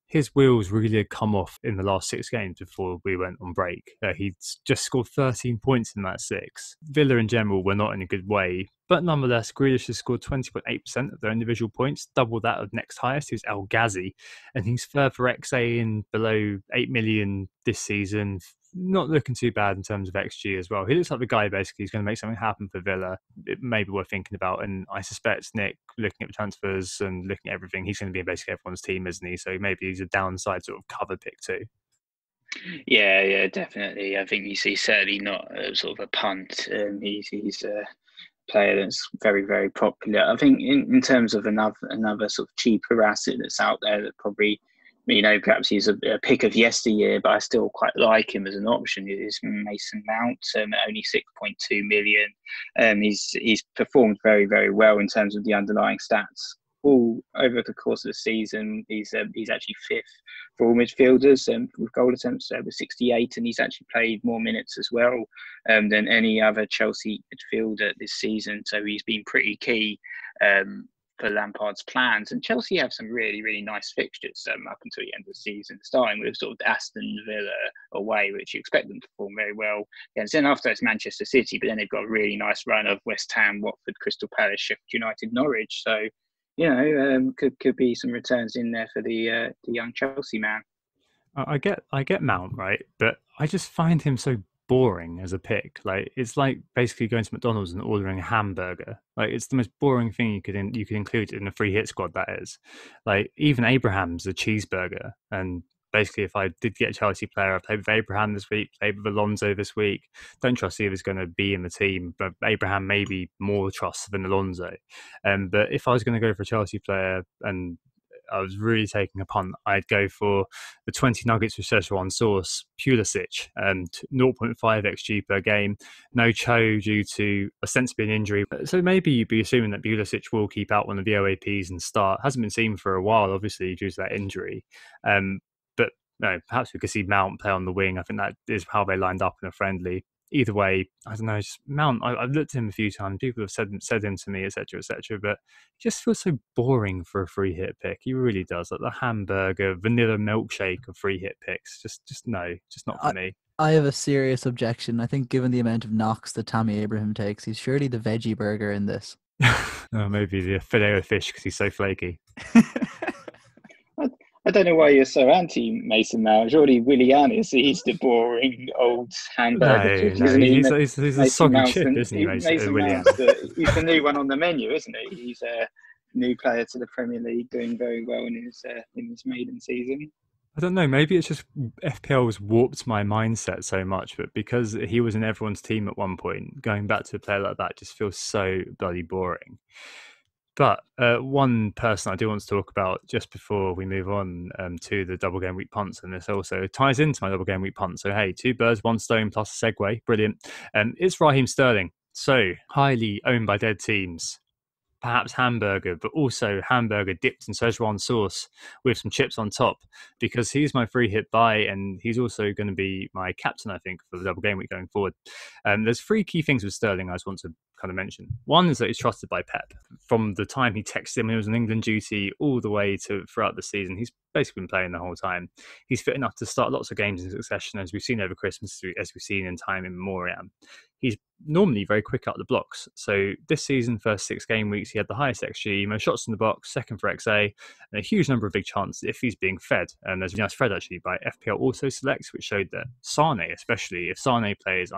Speaker 2: his wheels really had come off in the last 6 games before we went on break. He'd just scored 13 points in that 6. Villa in general were not in a good way, but nonetheless, Grealish has scored 20.8% of their individual points, double that of next highest, who's El Ghazi, and he's third for XA in below 8 million this season. Not looking too bad in terms of XG as well. He looks like the guy basically who's going to make something happen for Villa. It may be worth thinking about, and I suspect Nick, looking at the transfers and looking at everything, he's going to be in basically everyone's team, isn't he? So maybe he's a downside sort of cover pick too.
Speaker 3: Yeah, definitely. I think he's certainly not sort of a punt. He's a player that's very, very popular. I think in terms of another sort of cheaper asset that's out there that probably, perhaps he's a pick of yesteryear, but I still quite like him as an option, is Mason Mount, only 6.2 million. He's performed very, very well in terms of the underlying stats. All over the course of the season, he's actually 5th for all midfielders with goal attempts over 68, and he's actually played more minutes as well than any other Chelsea midfielder this season. So he's been pretty key for Lampard's plans. And Chelsea have some really, really nice fixtures up until the end of the season, starting with sort of Aston Villa away, which you expect them to perform very well against. Then after it's Manchester City, but then they've got a really nice run of West Ham, Watford, Crystal Palace, Sheffield United, Norwich. So could be some returns in there for the young Chelsea man.
Speaker 2: I get Mount, right, but I just find him so boring as a pick. Like, it's like basically going to McDonald's and ordering a hamburger. Like, it's the most boring thing you could include in a free hit squad. That is, like, even Abraham's a cheeseburger. And basically, if I did get a Chelsea player, I played with Abraham this week, played with Alonso this week. Don't trust either is going to be in the team, but Abraham may be more trust than Alonso. But if I was going to go for a Chelsea player and I was really taking a punt, I'd go for the 20 nuggets with Szechuan sauce, Pulisic, 0.5 XG per game. No Cho due to ostensibly an injury. So maybe you'd be assuming that Pulisic will keep out one of the OAPs and start. Hasn't been seen for a while, obviously, due to that injury. But no, perhaps we could see Mount play on the wing. I think that is how they lined up in a friendly. Either way, I don't know, just Mount, I've looked at him a few times. People have said him to me, etc., but he just feels so boring for a free hit pick. He really does. Like the hamburger, vanilla milkshake of free hit picks. Just not for me.
Speaker 5: I have a serious objection. I think given the amount of knocks that Tammy Abraham takes, he's surely the veggie burger in this.
Speaker 2: Maybe the filet of fish because he's so flaky.
Speaker 3: I don't know why you're so anti Mason Mount. Surely Willian he's the boring old hamburger.
Speaker 2: No, he's a soggy chip, isn't he, Mason Willian?
Speaker 3: He's the new one on the menu, isn't he? He's a new player to the Premier League, doing very well in his maiden season.
Speaker 2: I don't know. Maybe it's just FPL has warped my mindset so much, but because he was in everyone's team at one point, going back to a player like that just feels so bloody boring. But one person I do want to talk about just before we move on to the double game week punts, and this also ties into my double game week punt. So, hey, 2 birds, 1 stone plus a segue. Brilliant. It's Raheem Sterling. So, highly owned by dead teams. Perhaps hamburger, but also hamburger dipped in Szechuan sauce with some chips on top, because he's my free hit buy and he's also going to be my captain, I think, for the double game week going forward. There's 3 key things with Sterling I just want to kind of mention. One is that he's trusted by Pep. From the time he texted him when he was on England duty all the way to throughout the season, he's basically been playing the whole time. He's fit enough to start lots of games in succession, as we've seen over Christmas, as we've seen in time in memoriam. He's normally very quick out the blocks. So this season, first 6 game weeks, he had the highest XG, most shots in the box, second for XA, and a huge number of big chances if he's being fed. And there's a nice thread actually by FPL Auto Select, which showed that Sane, especially if Sane plays,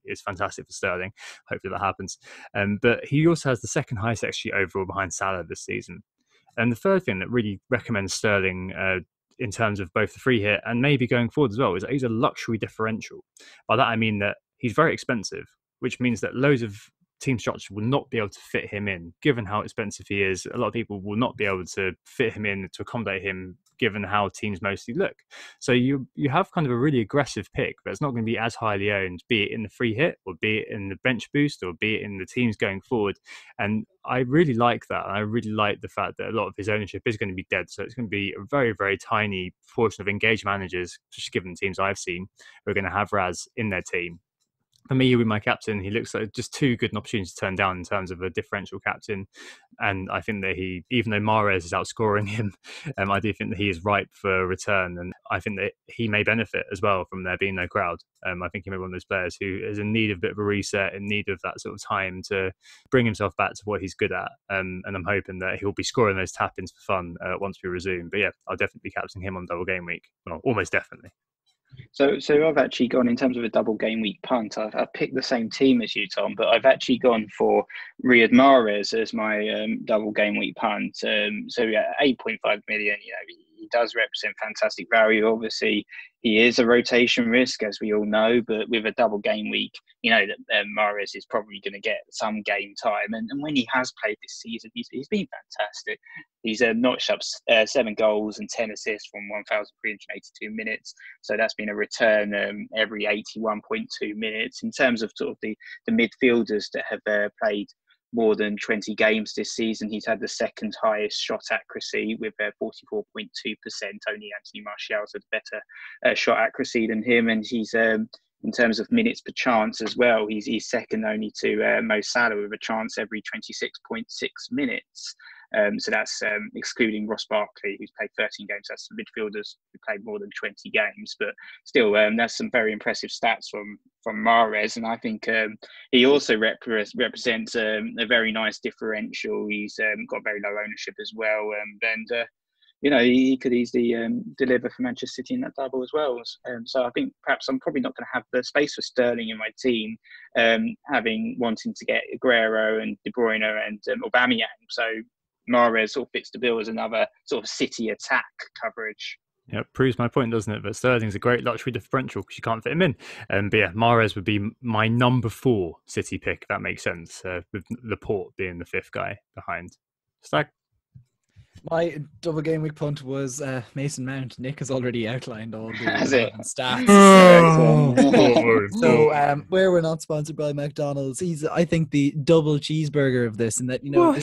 Speaker 2: it's fantastic for Sterling. Hopefully that happens. But he also has the second highest XG overall behind Salah this season. And the third thing that really recommends Sterling in terms of both the free hit and maybe going forward as well is that he's a luxury differential. By that I mean that he's very expensive, which means that loads of team structure will not be able to fit him in. Given how expensive he is, a lot of people will not be able to fit him in to accommodate him, given how teams mostly look. So you have kind of a really aggressive pick, but it's not going to be as highly owned, be it in the free hit or be it in the bench boost or be it in the teams going forward. And I really like that. I really like the fact that a lot of his ownership is going to be dead. So it's going to be a very, very tiny portion of engaged managers, just given the teams I've seen, who are going to have Raz in their team. For me, he'll be my captain. He looks like just too good an opportunity to turn down in terms of a differential captain. And I think that he, even though Mahrez is outscoring him, I do think that he is ripe for a return. And I think that he may benefit as well from there being no crowd. I think he may be one of those players who is in need of a bit of a reset, in need of that sort of time to bring himself back to what he's good at. And I'm hoping that he'll be scoring those tap-ins for fun once we resume. But yeah, I'll definitely be captaining him on double game week. Well, almost definitely.
Speaker 3: So I've actually gone in terms of a double game week punt. I've picked the same team as you, Tom, but I've actually gone for Riyad Mahrez as my double game week punt. So yeah, 8.5 million. You know, he does represent fantastic value. Obviously, he is a rotation risk, as we all know, but with a double game week, you know that Mahrez is probably going to get some game time. And when he has played this season, he's been fantastic. He's notched up 7 goals and 10 assists from 1,382 minutes. So that's been a return every 81.2 minutes. In terms of sort of the midfielders that have played more than 20 games this season, he's had the second highest shot accuracy with 44.2%. Only Anthony Martial's had better shot accuracy than him. And he's, in terms of minutes per chance as well, he's second only to Mo Salah with a chance every 26.6 minutes. So that's excluding Ross Barkley, who's played 13 games. That's the midfielders who played more than 20 games. But still, that's some very impressive stats from Mahrez. And I think he also represents a very nice differential. He's got very low ownership as well. You know, he could easily deliver for Manchester City in that double as well. So I think perhaps I'm probably not going to have the space for Sterling in my team, wanting to get Aguero and De Bruyne and Aubameyang. So Mahrez sort of fits the bill as another sort of City attack coverage.
Speaker 2: Yeah, it proves my point, doesn't it? But Sterling's a great luxury differential because you can't fit him in. But yeah, Mahrez would be my number 4 City pick, if that makes sense, with Laporte being the 5th guy behind. Stag?
Speaker 4: My double game week punt was Mason Mount. Nick has already outlined all the stats. So where we're not sponsored by McDonald's, he's, I think, the double cheeseburger of this, and that, you know,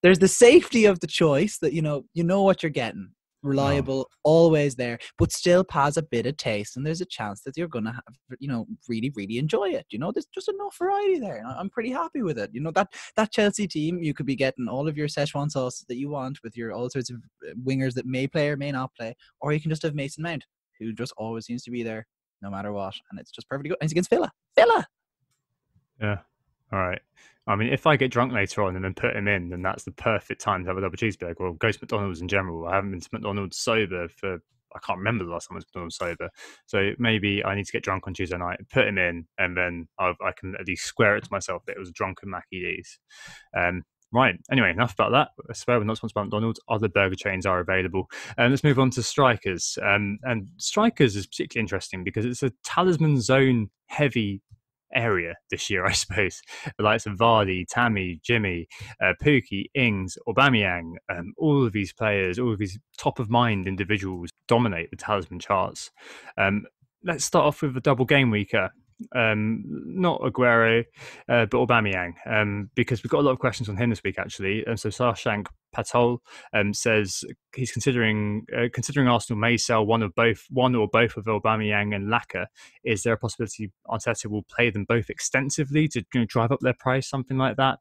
Speaker 4: there's the safety of the choice that you know what you're getting. Reliable, always there, but still has a bit of taste, and there's a chance that you're gonna have, you know, really, really enjoy it. You know, there's just enough variety there, and I'm pretty happy with it. You know, that Chelsea team, you could be getting all of your Szechuan sauces that you want with your all sorts of wingers that may play or may not play, or you can just have Mason Mount, who just always seems to be there no matter what, and it's just perfectly good. And it's against Villa.
Speaker 2: Yeah. All right. I mean, if I get drunk later on and then put him in, then that's the perfect time to have a double cheeseburger, or go to McDonald's in general. I haven't been to McDonald's sober for, I can't remember the last time I was to McDonald's sober. So maybe I need to get drunk on Tuesday night, put him in, and then I can at least square it to myself that it was a drunken Mackie D's. Right. Anyway, enough about that. I swear we're not sponsored by McDonald's. Other burger chains are available. Let's move on to strikers. And strikers is particularly interesting because it's a talisman zone heavy area this year, I suppose. The likes of Vardy, Tammy, Jimmy, Pookie, Ings, Aubameyang, all of these players, all of these top of mind individuals dominate the talisman charts. Let's start off with a double game weeker. Not Aguero, but Aubameyang, because we've got a lot of questions on him this week actually. So Sarshank Patol says he's considering Arsenal may sell one or both of Aubameyang and Laka. Is there a possibility Arteta will play them both extensively to drive up their price, something like that?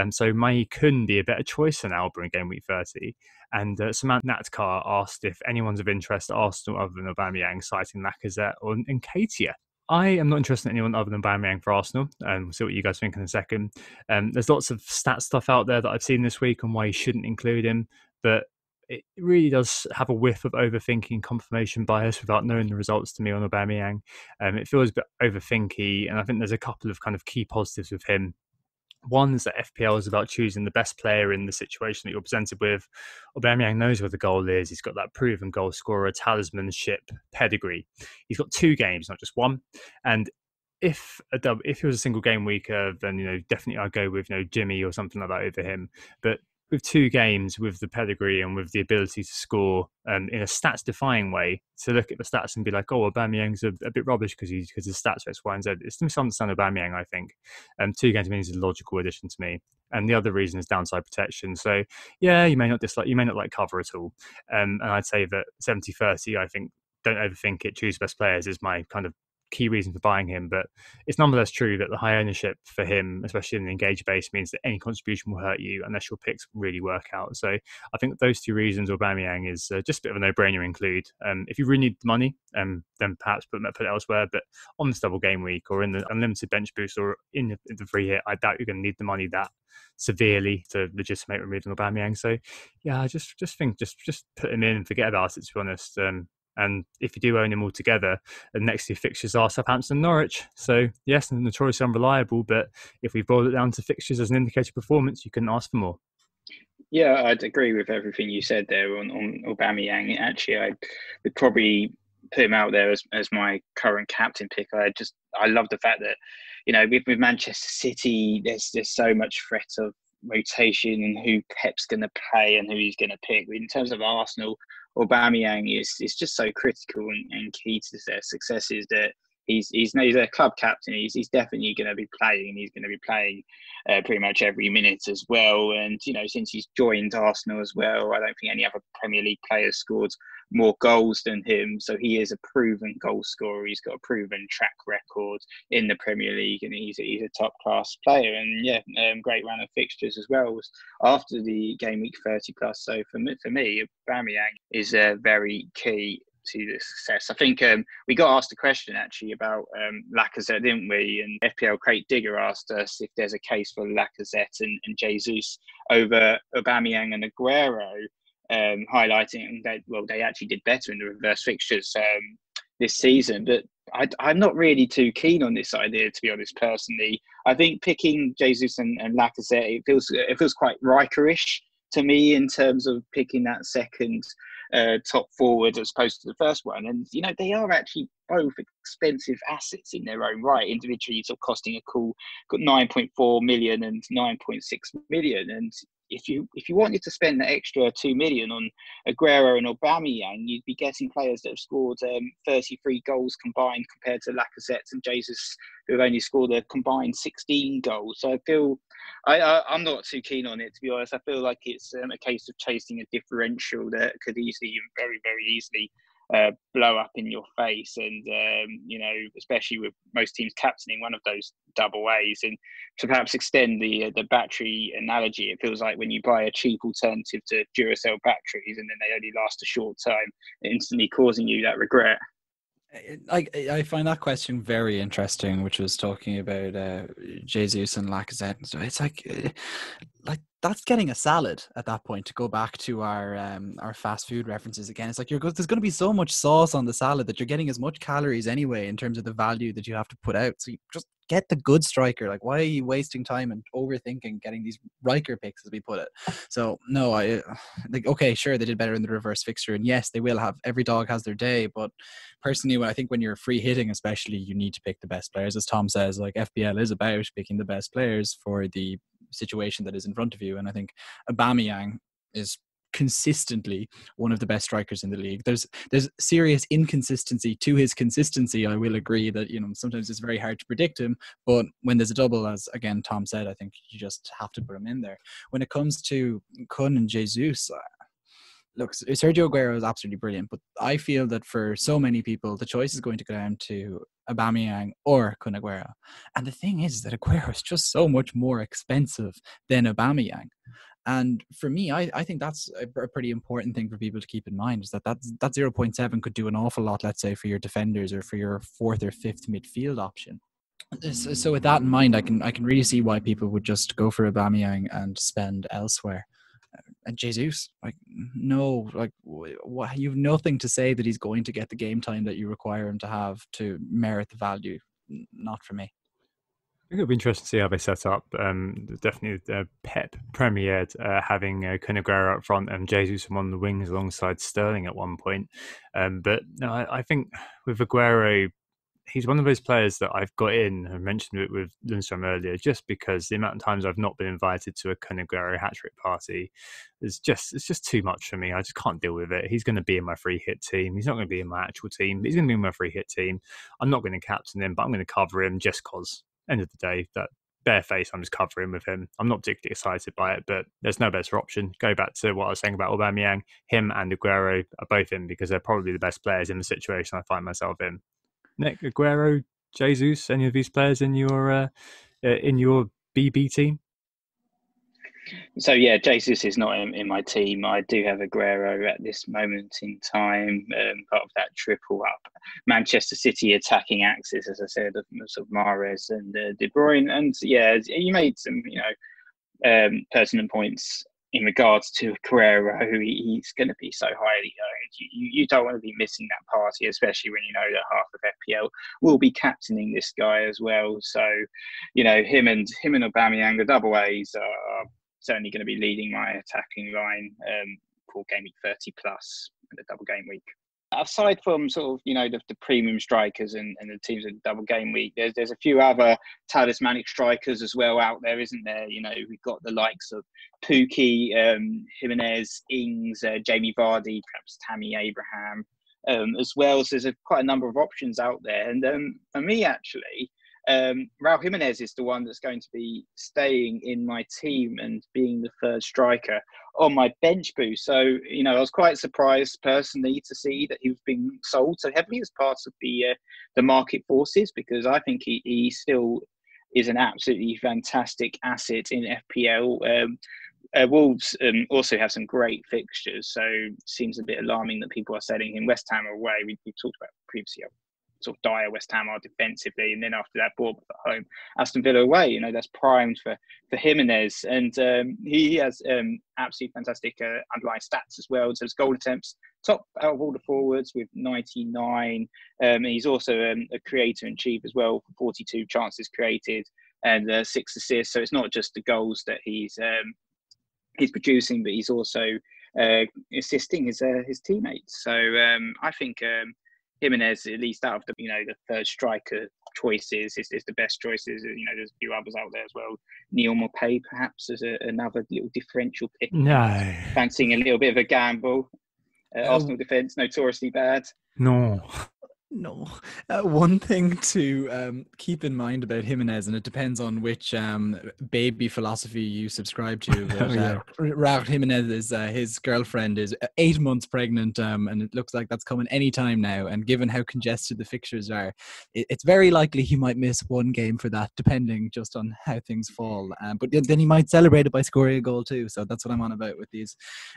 Speaker 2: So May couldn't be a better choice than Alba in game week 30. And Samantha Natkar asked if anyone's of interest at Arsenal other than Aubameyang, citing Lacazette or Nketiah. I am not interested in anyone other than Aubameyang for Arsenal. We'll see what you guys think in a second. There's lots of stat stuff out there that I've seen this week on why you shouldn't include him, but it really does have a whiff of overthinking confirmation bias without knowing the results to me on Aubameyang. It feels a bit overthinky, and I think there's a couple of kind of key positives with him. One is that FPL is about choosing the best player in the situation that you're presented with. Aubameyang knows where the goal is. He's got that proven goal scorer, talismanship, pedigree. He's got 2 games, not just one. And if he was a single game weeker, then definitely I'd go with Jimmy or something like that over him. But with 2 games, with the pedigree and with the ability to score in a stats-defying way, to look at the stats and be like, oh, Aubameyang's a bit rubbish because his stats are X, Y, and Z. It's to misunderstand Aubameyang, I think. 2 games means is a logical addition to me. And the other reason is downside protection. So, yeah, you may not like cover at all. And I'd say that 70-30, I think, don't overthink it, choose best players is my kind of key reason for buying him, but it's nonetheless true that the high ownership for him, especially in the engaged base, means that any contribution will hurt you unless your picks really work out. So I think those 2 reasons, Aubameyang is just a bit of a no-brainer include. If you really need the money, then perhaps put it elsewhere, but on this double game week or in the unlimited bench boost or in the free hit, I doubt you're going to need the money that severely to legitimate removing Aubameyang. So yeah, I just think just put him in and forget about it, to be honest. And if you do own him altogether, the next 2 fixtures are Southampton and Norwich. So, yes, notoriously unreliable, but if we boil it down to fixtures as an indicator of performance, you couldn't ask for more.
Speaker 3: Yeah, I'd agree with everything you said there on Aubameyang. Actually, I would probably put him out there as my current captain pick. I love the fact that, with Manchester City, there's so much threat of rotation and who Pep's going to play and who he's going to pick. In terms of Arsenal, Aubameyang is just so critical and key to their successes that he's a club captain. He's definitely going to be playing. He's going to be playing pretty much every minute as well. And since he's joined Arsenal as well, I don't think any other Premier League player scored more goals than him. So he is a proven goal scorer. He's got a proven track record in the Premier League, and he's a top class player. And great run of fixtures as well after the game week 30 plus. So for me, Aubameyang is very key to the success. I think we got asked a question actually about Lacazette, didn't we? And FPL Crate Digger asked us if there's a case for Lacazette and Jesus over Aubameyang and Aguero, highlighting that they actually did better in the reverse fixtures this season. But I'm not really too keen on this idea, to be honest. Personally, I think picking Jesus and Lacazette, it feels quite Riker-ish to me in terms of picking that second top forward as opposed to the first one. And, they are actually both expensive assets in their own right. Individually, sort of costing a cool 9.4 million and 9.6 million. And if you wanted to spend the extra 2 million on Aguero and Aubameyang, you'd be getting players that have scored 33 goals combined compared to Lacazette and Jesus, who have only scored a combined 16 goals. So I feel I'm not too keen on it, to be honest. I feel like it's a case of chasing a differential that could easily, very, very easily, blow up in your face. And especially with most teams captaining one of those double A's, and to perhaps extend the battery analogy, it feels like when you buy a cheap alternative to Duracell batteries and then they only last a short time, instantly causing you that regret.
Speaker 4: I find that question very interesting, which was talking about Jesus and Lacazette. So it's like that's getting a salad at that point. To go back to our fast food references again, it's like there's going to be so much sauce on the salad that you're getting as much calories anyway in terms of the value that you have to put out. So you just get the good striker. Like, why are you wasting time and overthinking getting these Riker picks, as we put it? So no, okay, sure, they did better in the reverse fixture, and yes, they will have. Every dog has their day, but personally, I think when you're free hitting, especially, you need to pick the best players. As Tom says, like, FPL is about picking the best players for the situation that is in front of you, and I think Aubameyang is consistently one of the best strikers in the league. There's serious inconsistency to his consistency. I will agree that, you know, sometimes it's very hard to predict him, but when there's a double, as again Tom said, I think you just have to put him in there. When it comes to Kun and Jesus, look, Sergio Aguero is absolutely brilliant, but I feel that for so many people, the choice is going to go down to Aubameyang or Kun Aguero. And the thing is that Aguero is just so much more expensive than Aubameyang. And for me, I think that's a pretty important thing for people to keep in mind, is that 0.7 could do an awful lot, let's say, for your defenders or for your fourth or fifth midfield option. So with that in mind, I can really see why people would just go for Aubameyang and spend elsewhere. And Jesus, like, no, like, you have nothing to say that he's going to get the game time that you require him to have to merit the value. Not for me.
Speaker 2: I think it'll be interesting to see how they set up. Definitely Pep premiered having Kun Aguero up front and Jesus on the wings alongside Sterling at one point. But no, I think with Aguero, he's one of those players that I've got in. I mentioned it with Lundstrom earlier, just because the amount of times I've not been invited to a Kun Aguero hat-trick party it's just too much for me. I just can't deal with it. He's going to be in my free hit team. He's not going to be in my actual team. He's going to be in my free hit team. I'm not going to captain him, but I'm going to cover him just because. End of the day, that bare face, I'm just covering with him. I'm not particularly excited by it, but there's no better option. Go back to what I was saying about Aubameyang. Him and Aguero are both in because they're probably the best players in the situation I find myself in. Nick, Aguero, Jesus, any of these players in your BB team?
Speaker 3: So yeah, Jesus is not in my team. I do have Aguero at this moment in time, part of that triple up Manchester City attacking axis, as I said, of Mahrez and De Bruyne. And yeah, you made some, pertinent points in regards to Aguero, who he's going to be so highly owned. You don't want to be missing that party, especially when you know that half of FPL will be captaining this guy as well. So, him and Aubameyang, the double A's, are certainly going to be leading my attacking line for game week 30 plus and the double game week. Aside from sort of, the premium strikers and the teams of the double game week, there's a few other talismanic strikers as well out there, isn't there? We've got the likes of Pookie, Jimenez, Ings, Jamie Vardy, perhaps Tammy Abraham, as well. So there's quite a number of options out there. And for me, actually, Raul Jimenez is the one that's going to be staying in my team and being the third striker on my bench boost. So, I was quite surprised personally to see that he was being sold so heavily as part of the market forces, because I think he still is an absolutely fantastic asset in FPL. Wolves also have some great fixtures, so it seems a bit alarming that people are selling him. West Ham away, we talked about previously sort of dire West Ham are defensively, and then after that, Bournemouth at home, Aston Villa away. That's primed for Jimenez, and he has absolutely fantastic underlying stats as well. So his goal attempts top out of all the forwards with 99. He's also a creator in chief as well, 42 chances created and 6 assists. So it's not just the goals that he's producing, but he's also assisting his teammates. So I think Jimenez, at least out of the the third striker choices, is the best choices. There's a few others out there as well. Neil Maupay perhaps as another little differential pick.
Speaker 2: No,
Speaker 3: fancying a little bit of a gamble. Arsenal defence notoriously bad.
Speaker 2: No.
Speaker 4: One thing to keep in mind about Jimenez, and it depends on which baby philosophy you subscribe to. But, Raul Jimenez, his girlfriend is 8 months pregnant, and it looks like that's coming any time now. And given how congested the fixtures are, it's very likely he might miss one game for that, depending just on how things fall. But then he might celebrate it by scoring a goal too. So that's what I'm on about with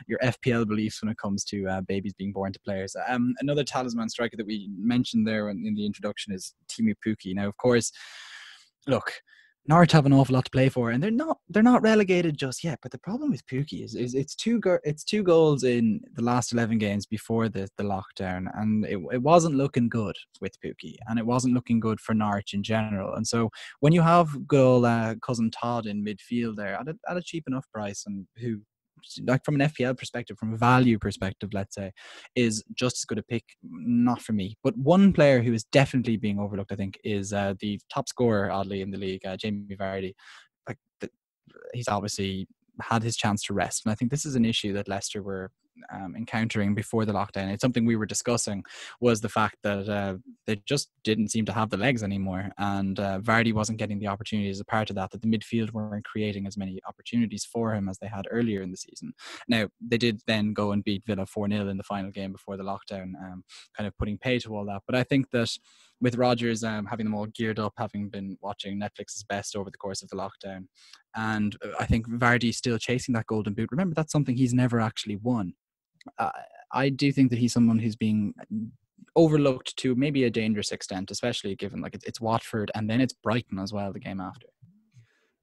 Speaker 4: your FPL beliefs when it comes to babies being born to players. Another talisman striker that we mentioned there in the introduction is Teemu Pukki. Now, of course, look, Norwich have an awful lot to play for, and they're not relegated just yet. But the problem with Pookie is it's two goals in the last 11 games before the lockdown, and it wasn't looking good with Pookie, and it wasn't looking good for Norwich in general. And so when you have good old cousin Todd in midfield there at a cheap enough price, and who, like, from an FPL perspective, from a value perspective, let's say, is just as good a pick. Not for me. But one player who is definitely being overlooked, I think, is the top scorer, oddly, in the league, Jamie Vardy. Like, he's obviously had his chance to rest, and I think this is an issue that Leicester were encountering before the lockdown. It's something we were discussing, was the fact that they just didn't seem to have the legs anymore, and Vardy wasn't getting the opportunities as a part of that the midfield weren't creating as many opportunities for him as they had earlier in the season. Now, they did then go and beat Villa 4-0 in the final game before the lockdown, kind of putting pay to all that. But I think that with Rodgers having them all geared up, having been watching Netflix's Best over the course of the lockdown, and I think Vardy still chasing that golden boot. Remember, that's something he's never actually won. I do think that he's someone who's being overlooked to maybe a dangerous extent, especially given like it's Watford and then it's Brighton as well the game after.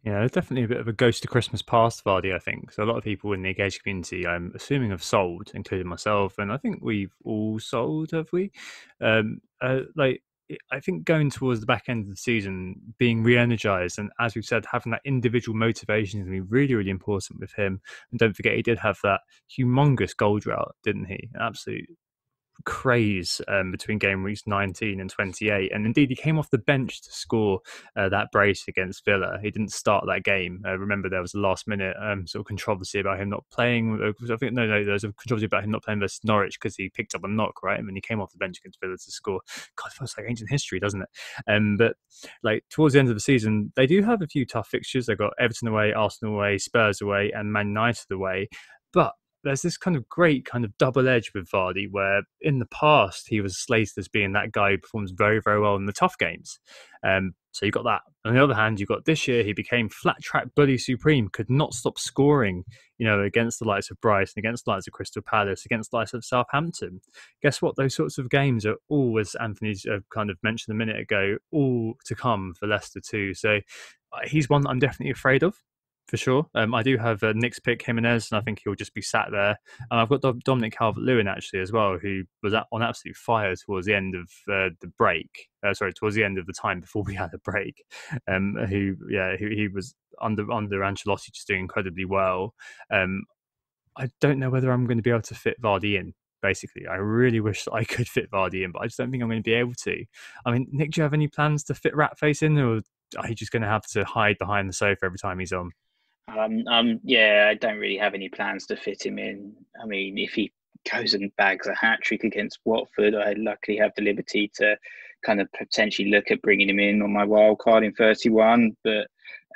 Speaker 2: Yeah, there's definitely a bit of a ghost to Christmas past Vardy, I think. So a lot of people in the engaged community, I'm assuming, have sold, including myself, and I think we've all sold, have we? I think going towards the back end of the season, being re-energized, and as we've said, having that individual motivation is going to be really, really important with him. And don't forget, he did have that humongous goal drought, didn't he? An absolute craze between game weeks 19 and 28, and indeed he came off the bench to score that brace against Villa. He didn't start that game. Remember, there was a last minute sort of controversy about him not playing. I think there was a controversy about him not playing versus Norwich because he picked up a knock, right? And then he came off the bench against Villa to score. God, it feels like ancient history, doesn't it? But like towards the end of the season, they do have a few tough fixtures. They've got Everton away, Arsenal away, Spurs away, and Man United away. But there's this kind of great kind of double edge with Vardy, where in the past he was slated as being that guy who performs very, very well in the tough games. So you got that. On the other hand, you got this year he became flat track bully supreme, could not stop scoring, against the likes of Brighton, against the likes of Crystal Palace, against the likes of Southampton. Guess what? Those sorts of games are all, as Anthony's kind of mentioned a minute ago, all to come for Leicester too. So he's one that I'm definitely afraid of, for sure. I do have Nick's pick, Jimenez, and I think he'll just be sat there. I've got Dominic Calvert-Lewin actually as well, who was on absolute fire towards the end of the break. Towards the end of the time before we had a break. He was under Ancelotti, just doing incredibly well. I don't know whether I'm going to be able to fit Vardy in. Basically, I really wish that I could fit Vardy in, but I just don't think I'm going to be able to. I mean, Nick, do you have any plans to fit Ratface in, or are you just going to have to hide behind the sofa every time he's on?
Speaker 3: I don't really have any plans to fit him in. I mean, if he goes and bags a hat-trick against Watford, I luckily have the liberty to kind of potentially look at bringing him in on my wild card in 31, but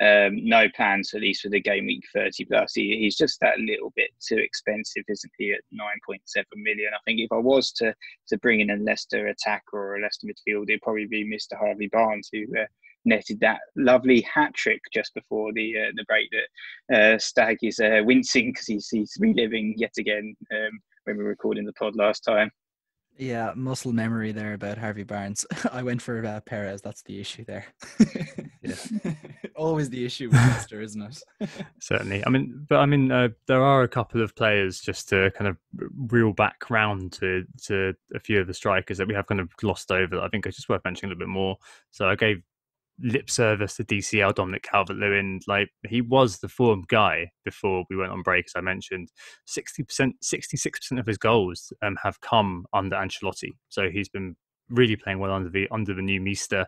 Speaker 3: no plans, at least for the game week 30 plus. He's just that little bit too expensive, isn't he, at 9.7 million? I think if I was to bring in a Leicester attacker or a Leicester midfielder, it'd probably be Mr. Harvey Barnes, who netted that lovely hat trick just before the break that Stag is wincing because he's reliving yet again when we were recording the pod last time.
Speaker 5: Yeah, muscle memory there about Harvey Barnes. I went for Perez. That's the issue there.
Speaker 2: Yeah.
Speaker 4: Always the issue with Leicester, isn't it?
Speaker 2: Certainly. There are a couple of players, just to kind of reel back round to a few of the strikers that we have kind of glossed over. I think it's just worth mentioning a little bit more. So I gave lip service to DCL, Dominic Calvert-Lewin. Like, he was the form guy before we went on break, as I mentioned. 66% of his goals have come under Ancelotti. So he's been really playing well under the new Meester.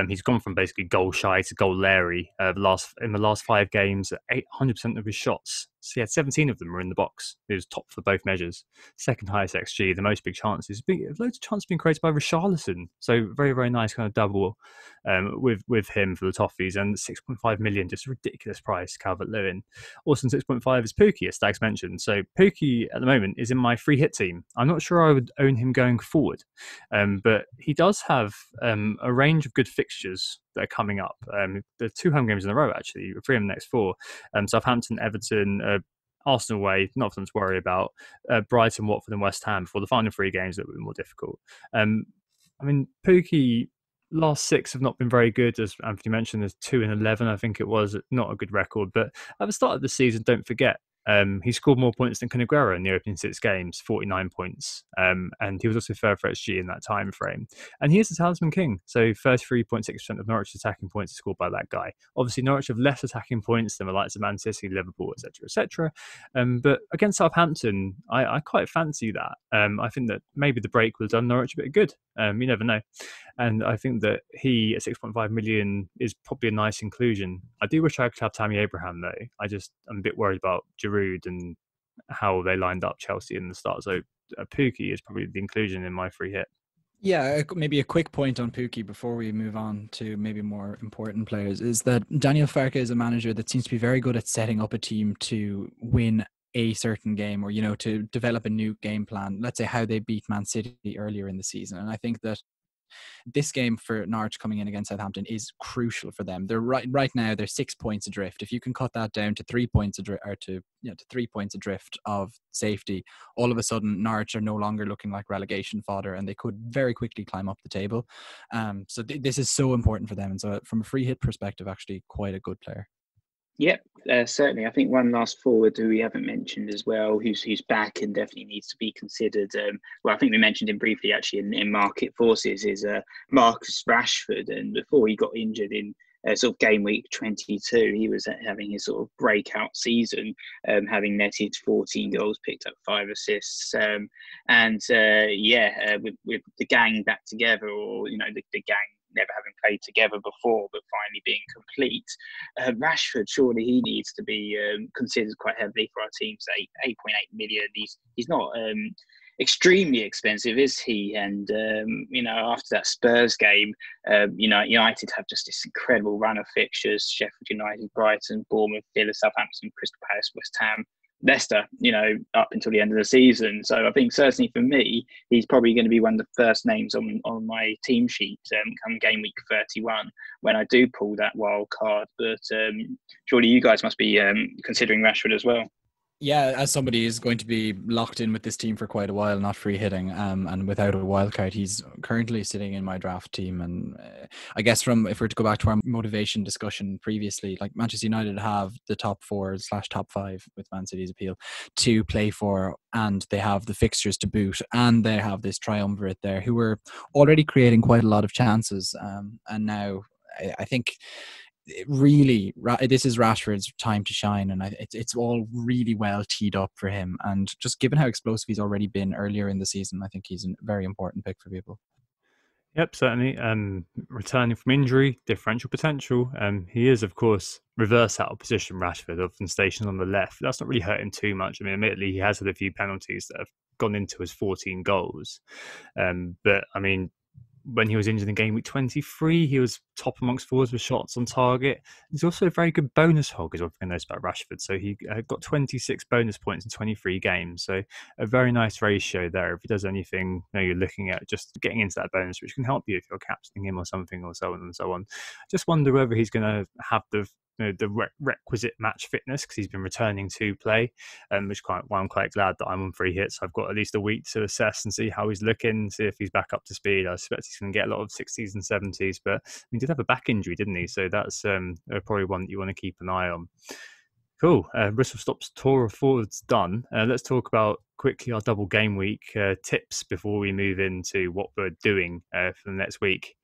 Speaker 2: He's gone from basically goal shy to goal Larry. In the last 5 games, 800% of his shots. So he had 17 of them were in the box. He was top for both measures. Second highest XG, the most big chances. Loads of chances being created by Richarlison. So very, very nice kind of double with him for the Toffees. And 6.5 million, just a ridiculous price, Calvert-Lewin. Also 6.5 is Pookie, as Stags mentioned. So Pookie at the moment is in my free hit team. I'm not sure I would own him going forward. But he does have a range of good fixtures that are coming up. There are 2 home games in a row, actually, 3 of the next 4. Southampton, Everton, Arsenal away, not something to worry about. Brighton, Watford and West Ham before the final 3 games that were more difficult. Pookie, last 6 have not been very good. As Anthony mentioned, there's 2-11, I think it was. Not a good record. But at the start of the season, don't forget, he scored more points than Canaguero in the opening 6 games, 49 points. And he was also third for XG in that time frame. And he is the talisman king. So 33.6% of Norwich's attacking points are scored by that guy. Obviously, Norwich have less attacking points than the likes of Man City, Liverpool, etc., etc. But against Southampton, I quite fancy that. I think that maybe the break will have done Norwich a bit of good. You never know. And I think that he at 6.5 million is probably a nice inclusion. I do wish I could have Tammy Abraham though. I'm a bit worried about Giroud and how they lined up Chelsea in the start. So Pukki is probably the inclusion in my free hit.
Speaker 4: Yeah, maybe a quick point on Pukki before we move on to maybe more important players is that Daniel Farke is a manager that seems to be very good at setting up a team to win a certain game, or, you know, to develop a new game plan. Let's say how they beat Man City earlier in the season. And I think that this game for Norwich coming in against Southampton is crucial for them. They're right now they're 6 points adrift. If you can cut that down to 3 points adrift, or to 3 points adrift of safety, all of a sudden Norwich are no longer looking like relegation fodder, and they could very quickly climb up the table. So this is so important for them, and so from a free hit perspective, actually quite a good player.
Speaker 3: Yep, certainly. I think one last forward who we haven't mentioned as well, who's back and definitely needs to be considered. Well, I think we mentioned him briefly actually in market forces, is Marcus Rashford. And before he got injured in sort of game week 22, he was having his sort of breakout season, having netted 14 goals, picked up 5 assists, with the gang back together, or the gang never having played together before, but finally being complete. Rashford, surely he needs to be considered quite heavily for our team. So 8.8 million. He's not extremely expensive, is he? And after that Spurs game, United have just this incredible run of fixtures: Sheffield United, Brighton, Bournemouth, Villa, Southampton, Crystal Palace, West Ham, Leicester, up until the end of the season. So I think certainly for me, he's probably going to be one of the first names on my team sheet come game week 31 when I do pull that wild card. But surely you guys must be considering Rashford as well.
Speaker 4: Yeah, as somebody who's going to be locked in with this team for quite a while, not free hitting, and without a wild card, he's currently sitting in my draft team. And I guess if we're to go back to our motivation discussion previously, like Manchester United have the top 4/top 5 with Man City's appeal to play for, and they have the fixtures to boot, and they have this triumvirate there who were already creating quite a lot of chances. And now I think really this is Rashford's time to shine, and it's all really well teed up for him. And just given how explosive he's already been earlier in the season, I think he's a very important pick for people.
Speaker 2: Yep, certainly. Returning from injury, differential potential. He is, of course, reverse out of position, Rashford, often stationed on the left. That's not really hurt him too much. I mean, admittedly, he has had a few penalties that have gone into his 14 goals. But, I mean, when he was injured in game week 23, he was top amongst forwards with shots on target. He's also a very good bonus hog, is what I noticed about Rashford. So he got 26 bonus points in 23 games. So a very nice ratio there. If he does anything, you're looking at just getting into that bonus, which can help you if you're captaining him or something, or so on and so on. Just wonder whether he's going to have the requisite match fitness, because he's been returning to play, which I'm quite glad that I'm on free hits. I've got at least a week to assess and see how he's looking, see if he's back up to speed. I suspect he's going to get a lot of 60s and 70s, but he did have a back injury, didn't he? So that's probably one that you want to keep an eye on. Cool. Whistle Stop's tour of forwards done. Let's talk about quickly our double game week tips before we move into what we're doing for the next week.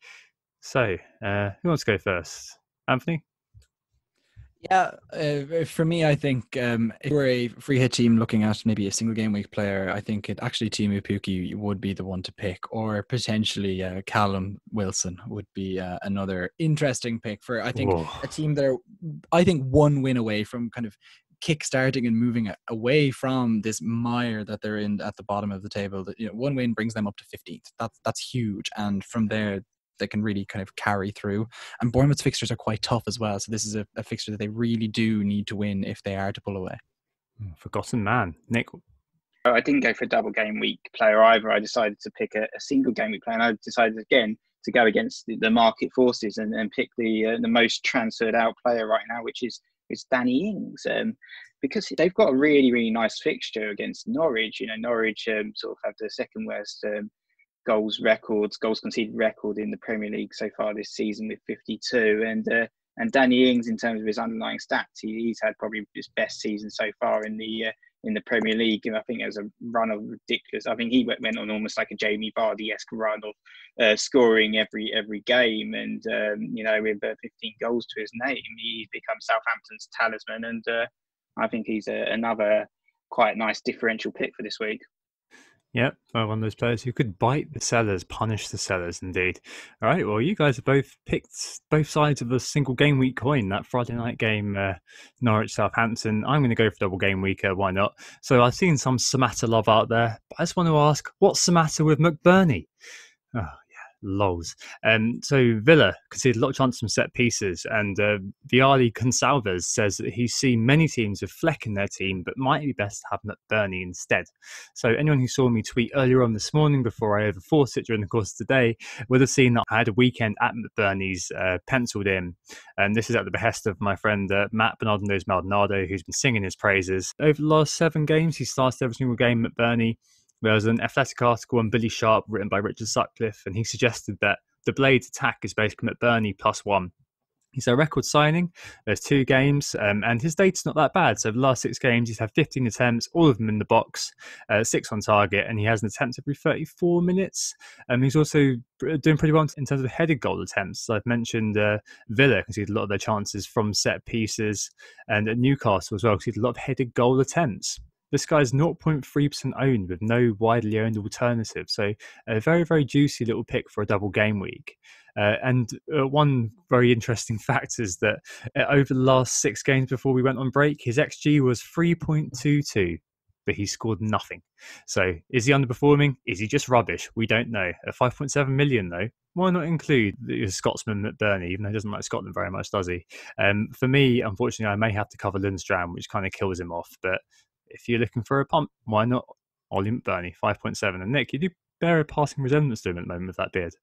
Speaker 2: So who wants to go first? Anthony?
Speaker 4: Yeah, for me, I think if we're a free hit team looking at maybe a single game week player, I think Timu Pukki would be the one to pick, or potentially Callum Wilson would be another interesting pick for, I think, a team that are, I think, one win away from kind of kick-starting and moving away from this mire that they're in at the bottom of the table. That, one win brings them up to 15th. That's huge, and from there they can really kind of carry through. And Bournemouth's fixtures are quite tough as well, so this is a fixture that they really do need to win if they are to pull away.
Speaker 2: Forgotten man. Nick?
Speaker 3: I didn't go for a double game week player either. I decided to pick a single game week player, and I decided again to go against the market forces and pick the most transferred out player right now, which is Danny Ings, because they've got a really, really nice fixture against Norwich. Norwich sort of have the second worst goals conceded record in the Premier League so far this season with 52. And Danny Ings, in terms of his underlying stats, he's had probably his best season so far in the Premier League. And I think it was a run of ridiculous. I think he went on almost like a Jamie Vardy-esque run of scoring every game. And with 15 goals to his name, he's become Southampton's talisman. And I think he's another quite nice differential pick for this week.
Speaker 2: Yep, one of those players who could bite the sellers, punish the sellers, indeed. All right, well, you guys have both picked both sides of a single game week coin, that Friday night game, Norwich-Southampton. I'm going to go for double game week, why not? So I've seen some Samatta love out there, but I just want to ask, what's the matter with McBurney? Oh, lols. So Villa conceded a lot of chances from set pieces, and Viali Consalves says that he's seen many teams with Fleck in their team, but might be best to have McBurney instead. So anyone who saw me tweet earlier on this morning before I overthought it during the course of the day would have seen that I had a weekend at McBurney's penciled in, and this is at the behest of my friend Matt Bernardo's Maldonado, who's been singing his praises. Over the last 7 games, he started every single game at McBurney. There was an Athletic article on Billy Sharp written by Richard Sutcliffe, and he suggested that the Blades attack is basically McBurney +1. He's a record signing. There's 2 games, and his data's not that bad. So the last 6 games, he's had 15 attempts, all of them in the box, 6 on target, and he has an attempt every 34 minutes. He's also doing pretty well in terms of headed goal attempts. So I've mentioned Villa conceded a lot of their chances from set pieces, and at Newcastle as well conceded a lot of headed goal attempts. This guy's 0.3% owned with no widely owned alternative. So a very, very juicy little pick for a double game week. And one very interesting fact is that over the last 6 games before we went on break, his XG was 3.22, but he scored nothing. So is he underperforming? Is he just rubbish? We don't know. At 5.7 million though, why not include the Scotsman McBurney, even though he doesn't like Scotland very much, does he? For me, unfortunately, I may have to cover Lundstram, which kind of kills him off, but if you're looking for a pump, why not Ollie McBurney, 5.7? And Nick, you do bear a passing resemblance to him at the moment with that beard.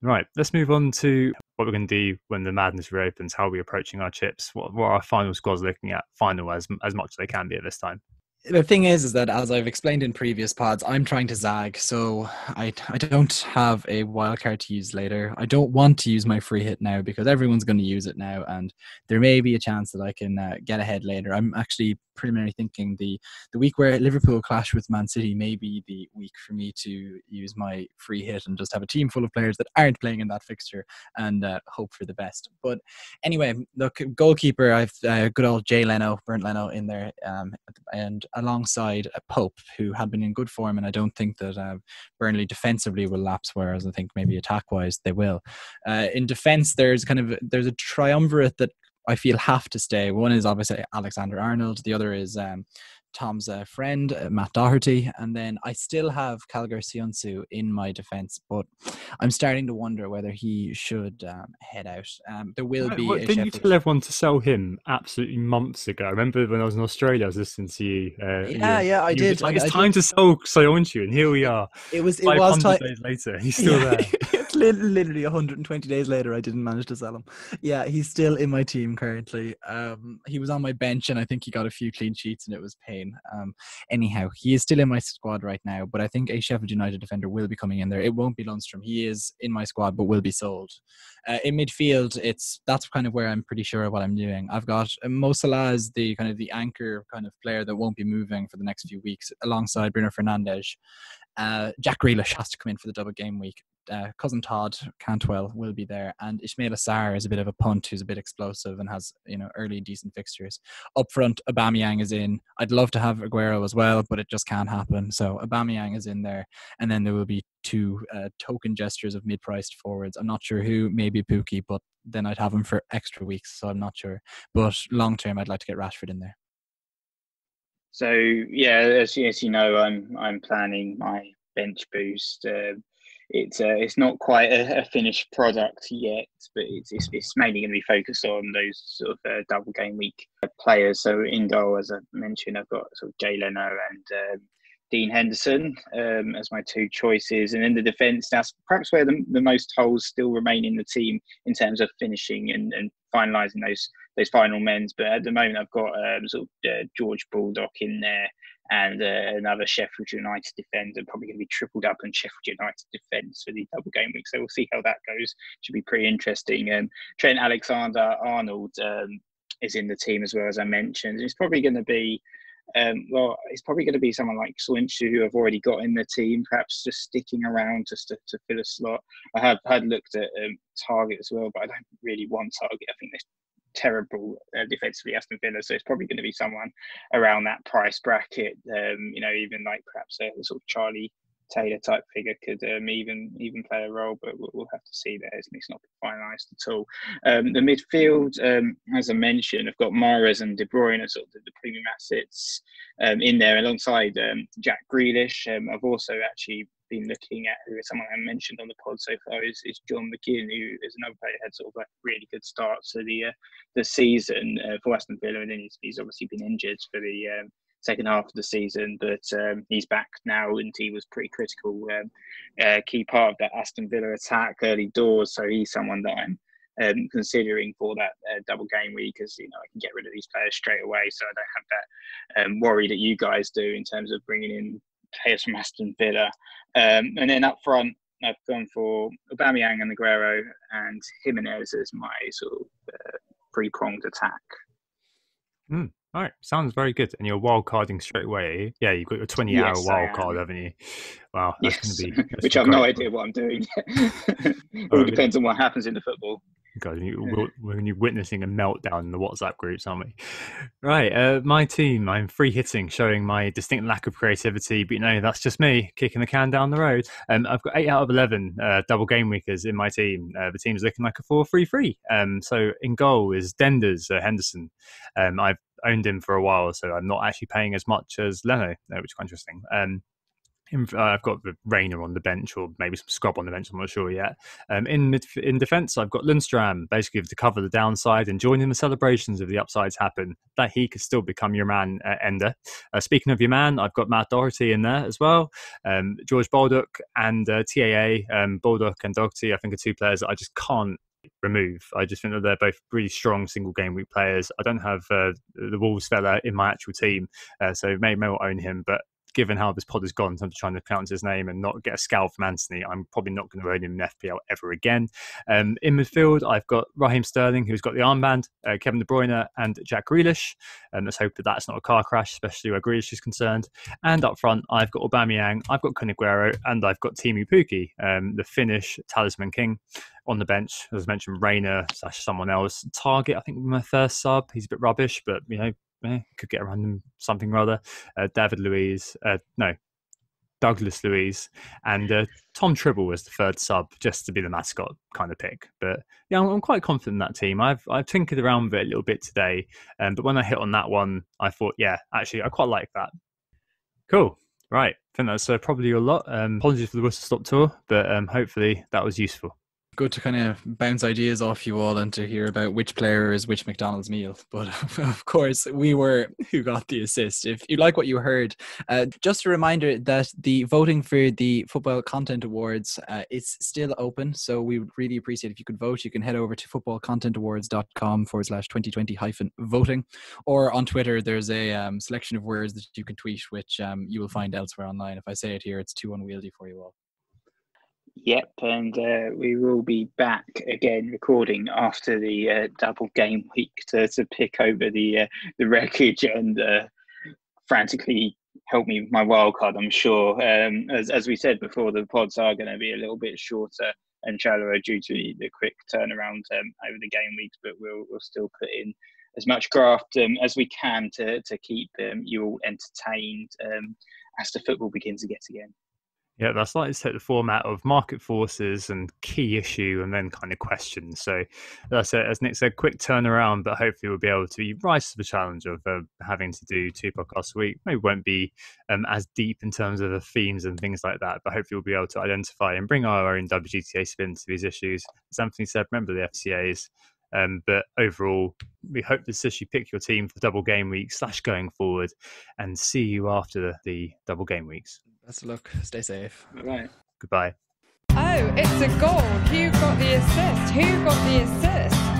Speaker 2: Right, let's move on to what we're going to do when the madness reopens. How are we approaching our chips? What are our final squads looking at? Final as much as they can be at this time.
Speaker 4: The thing is that, as I've explained in previous pods, I'm trying to zag, so I don't have a wildcard to use later. I don't want to use my free hit now because everyone's going to use it now, and there may be a chance that I can get ahead later. I'm actually preliminary thinking the week where Liverpool clash with Man City may be the week for me to use my free hit and just have a team full of players that aren't playing in that fixture and hope for the best. But anyway, look, goalkeeper, I've good old Bernd Leno in there, and alongside Pope, who had been in good form, and I don't think that Burnley defensively will lapse, whereas I think maybe attack-wise they will. In defence, there's a triumvirate that I feel have to stay. One is obviously Alexander-Arnold, the other is Tom's friend, Matt Doherty, and then I still have Calgar Sionsu in my defence, but I'm starting to wonder whether he should head out. There will be a
Speaker 2: didn't you tell everyone to sell him absolutely months ago? I remember when I was in Australia, I was listening to you.
Speaker 4: I did.
Speaker 2: Like, it's time to sell Sionsu, and here we are.
Speaker 4: It was
Speaker 2: 500 days later, and he's still there.
Speaker 4: It's literally 120 days later, I didn't manage to sell him. Yeah, he's still in my team currently. He was on my bench, and I think he got a few clean sheets, and it was pain. Anyhow, he is still in my squad right now, but I think a Sheffield United defender will be coming in there. It won't be Lundstram. He is in my squad, but will be sold. In midfield, that's kind of where I'm pretty sure of what I'm doing. I've got Mo Salah as the kind of the anchor kind of player that won't be moving for the next few weeks, alongside Bruno Fernandes. Jack Grealish has to come in for the double game week. Cousin Todd Cantwell will be there, and Ismail Assar is a bit of a punt who's a bit explosive and has early decent fixtures. Up front, Aubameyang is in. I'd love to have Aguero as well, but it just can't happen. So Aubameyang is in there, and then there will be 2 token gestures of mid-priced forwards. I'm not sure who, maybe Pookie, but then I'd have him for extra weeks, so I'm not sure. But long term, I'd like to get Rashford in there.
Speaker 3: So yeah, as you know, I'm planning my bench boost. It's not quite a finished product yet, but it's mainly going to be focused on those sort of double game week players. So in goal, as I mentioned, I've got sort of Jay Leno and Dean Henderson as my two choices. And in the defence, that's perhaps where the most holes still remain in the team in terms of finishing and finalising those final men's. But at the moment, I've got George Baldock in there and another Sheffield United defender, probably going to be tripled up on Sheffield United defence for the double game week. So we'll see how that goes. Should be pretty interesting. Trent Alexander-Arnold is in the team as well, as I mentioned. It's probably going to be it's probably going to be someone like Swinch, who I've already got in the team, perhaps just sticking around just to fill a slot. I have had looked at Target as well, but I don't really want Target. I think they're terrible defensively, Aston Villa, so it's probably going to be someone around that price bracket. Even like perhaps a sort of Charlie Taylor type figure could even play a role, but we'll have to see there. It's not been finalised at all. The midfield, as I mentioned, I've got Mahrez and De Bruyne as sort of the premium assets in there alongside Jack Grealish. I've also actually been looking at someone I mentioned on the pod so far is John McGinn, who is another player who had sort of a really good start to the season for Aston Villa, and then he's obviously been injured for the second half of the season, but he's back now, and he was pretty critical, key part of that Aston Villa attack early doors. So he's someone that I'm considering for that double game week, as I can get rid of these players straight away, so I don't have that worry that you guys do in terms of bringing in players from Aston Villa. And then up front, I've gone for Aubameyang and Aguero and Jimenez as my sort of three-pronged attack.
Speaker 2: All right, sounds very good. And you're wild carding straight away. Yeah, you've got your 20-hour wild card, haven't you? Wow, that's going to be.
Speaker 3: Which I've no idea what I'm doing. All depends on what happens in the football.
Speaker 2: God, we're witnessing a meltdown in the WhatsApp groups, aren't we? Right, my team, I'm free hitting, showing my distinct lack of creativity, but that's just me kicking the can down the road. I've got 8 out of 11 double game weekers in my team. The team's looking like a 4-3-3. So in goal is Denders Henderson. I've owned him for a while, so I'm not actually paying as much as Leno, which is quite interesting. I've got the Rayner on the bench, or maybe some Scrub on the bench. I'm not sure yet. In defence, I've got Lundstram, basically to cover the downside and join in the celebrations if the upsides happen, that he could still become your man Ender. Speaking of your man, I've got Matt Doherty in there as well. George Baldock and TAA. Baldock and Doherty, I think, are two players that I just can't remove. I just think that they're both really strong single game week players. I don't have the Wolves fella in my actual team, so may well own him, but given how this pod has gone in terms of trying to pronounce his name and not get a scowl from Anthony, I'm probably not going to own him in FPL ever again. In midfield, I've got Raheem Sterling, who's got the armband, Kevin De Bruyne and Jack Grealish. Let's hope that that's not a car crash, especially where Grealish is concerned. And up front, I've got Aubameyang, I've got Kun Aguero, and I've got Timu Pukki, the Finnish talisman king. On the bench, as I mentioned, Rayner / someone else. Target, I think, my first sub. He's a bit rubbish, but could get around him something rather. Douglas Luiz, and Tom Tribble was the third sub, just to be the mascot kind of pick. But yeah, I'm quite confident in that team. I've tinkered around with it a little bit today, but when I hit on that one, I thought, yeah, actually, I quite like that. Cool. Right, I think that's probably a lot. Apologies for the whistle stop tour, but hopefully that was useful.
Speaker 4: Good to kind of bounce ideas off you all and to hear about which player is which McDonald's meal. But of course, we were who got the assist. If you like what you heard, just a reminder that the voting for the Football Content Awards is still open. So we would really appreciate if you could vote. You can head over to footballcontentawards.com/2020-voting. Or on Twitter, there's a selection of words that you can tweet, which you will find elsewhere online. If I say it here, it's too unwieldy for you all.
Speaker 3: Yep, and we will be back again recording after the double game week to pick over the wreckage and frantically help me with my wild card, I'm sure. As we said before, the pods are going to be a little bit shorter and shallower due to the quick turnaround over the game weeks, but we'll still put in as much graft as we can to keep you all entertained as the football begins to get again.
Speaker 2: Yeah, that's likely to take the format of market forces and key issue and then kind of questions. So that's it. As Nick said, quick turnaround, but hopefully we'll be able to rise to the challenge of having to do 2 podcasts a week. Maybe won't be as deep in terms of the themes and things like that, but hopefully we'll be able to identify and bring our own WGTA spin to these issues. As Anthony said, remember the FCAs. But overall, we hope to see you pick your team for the double game week / going forward, and see you after the double game weeks.
Speaker 4: Best of luck. Stay safe.
Speaker 3: Right.
Speaker 2: Goodbye.
Speaker 1: Oh, it's a goal. Who got the assist? Who got the assist?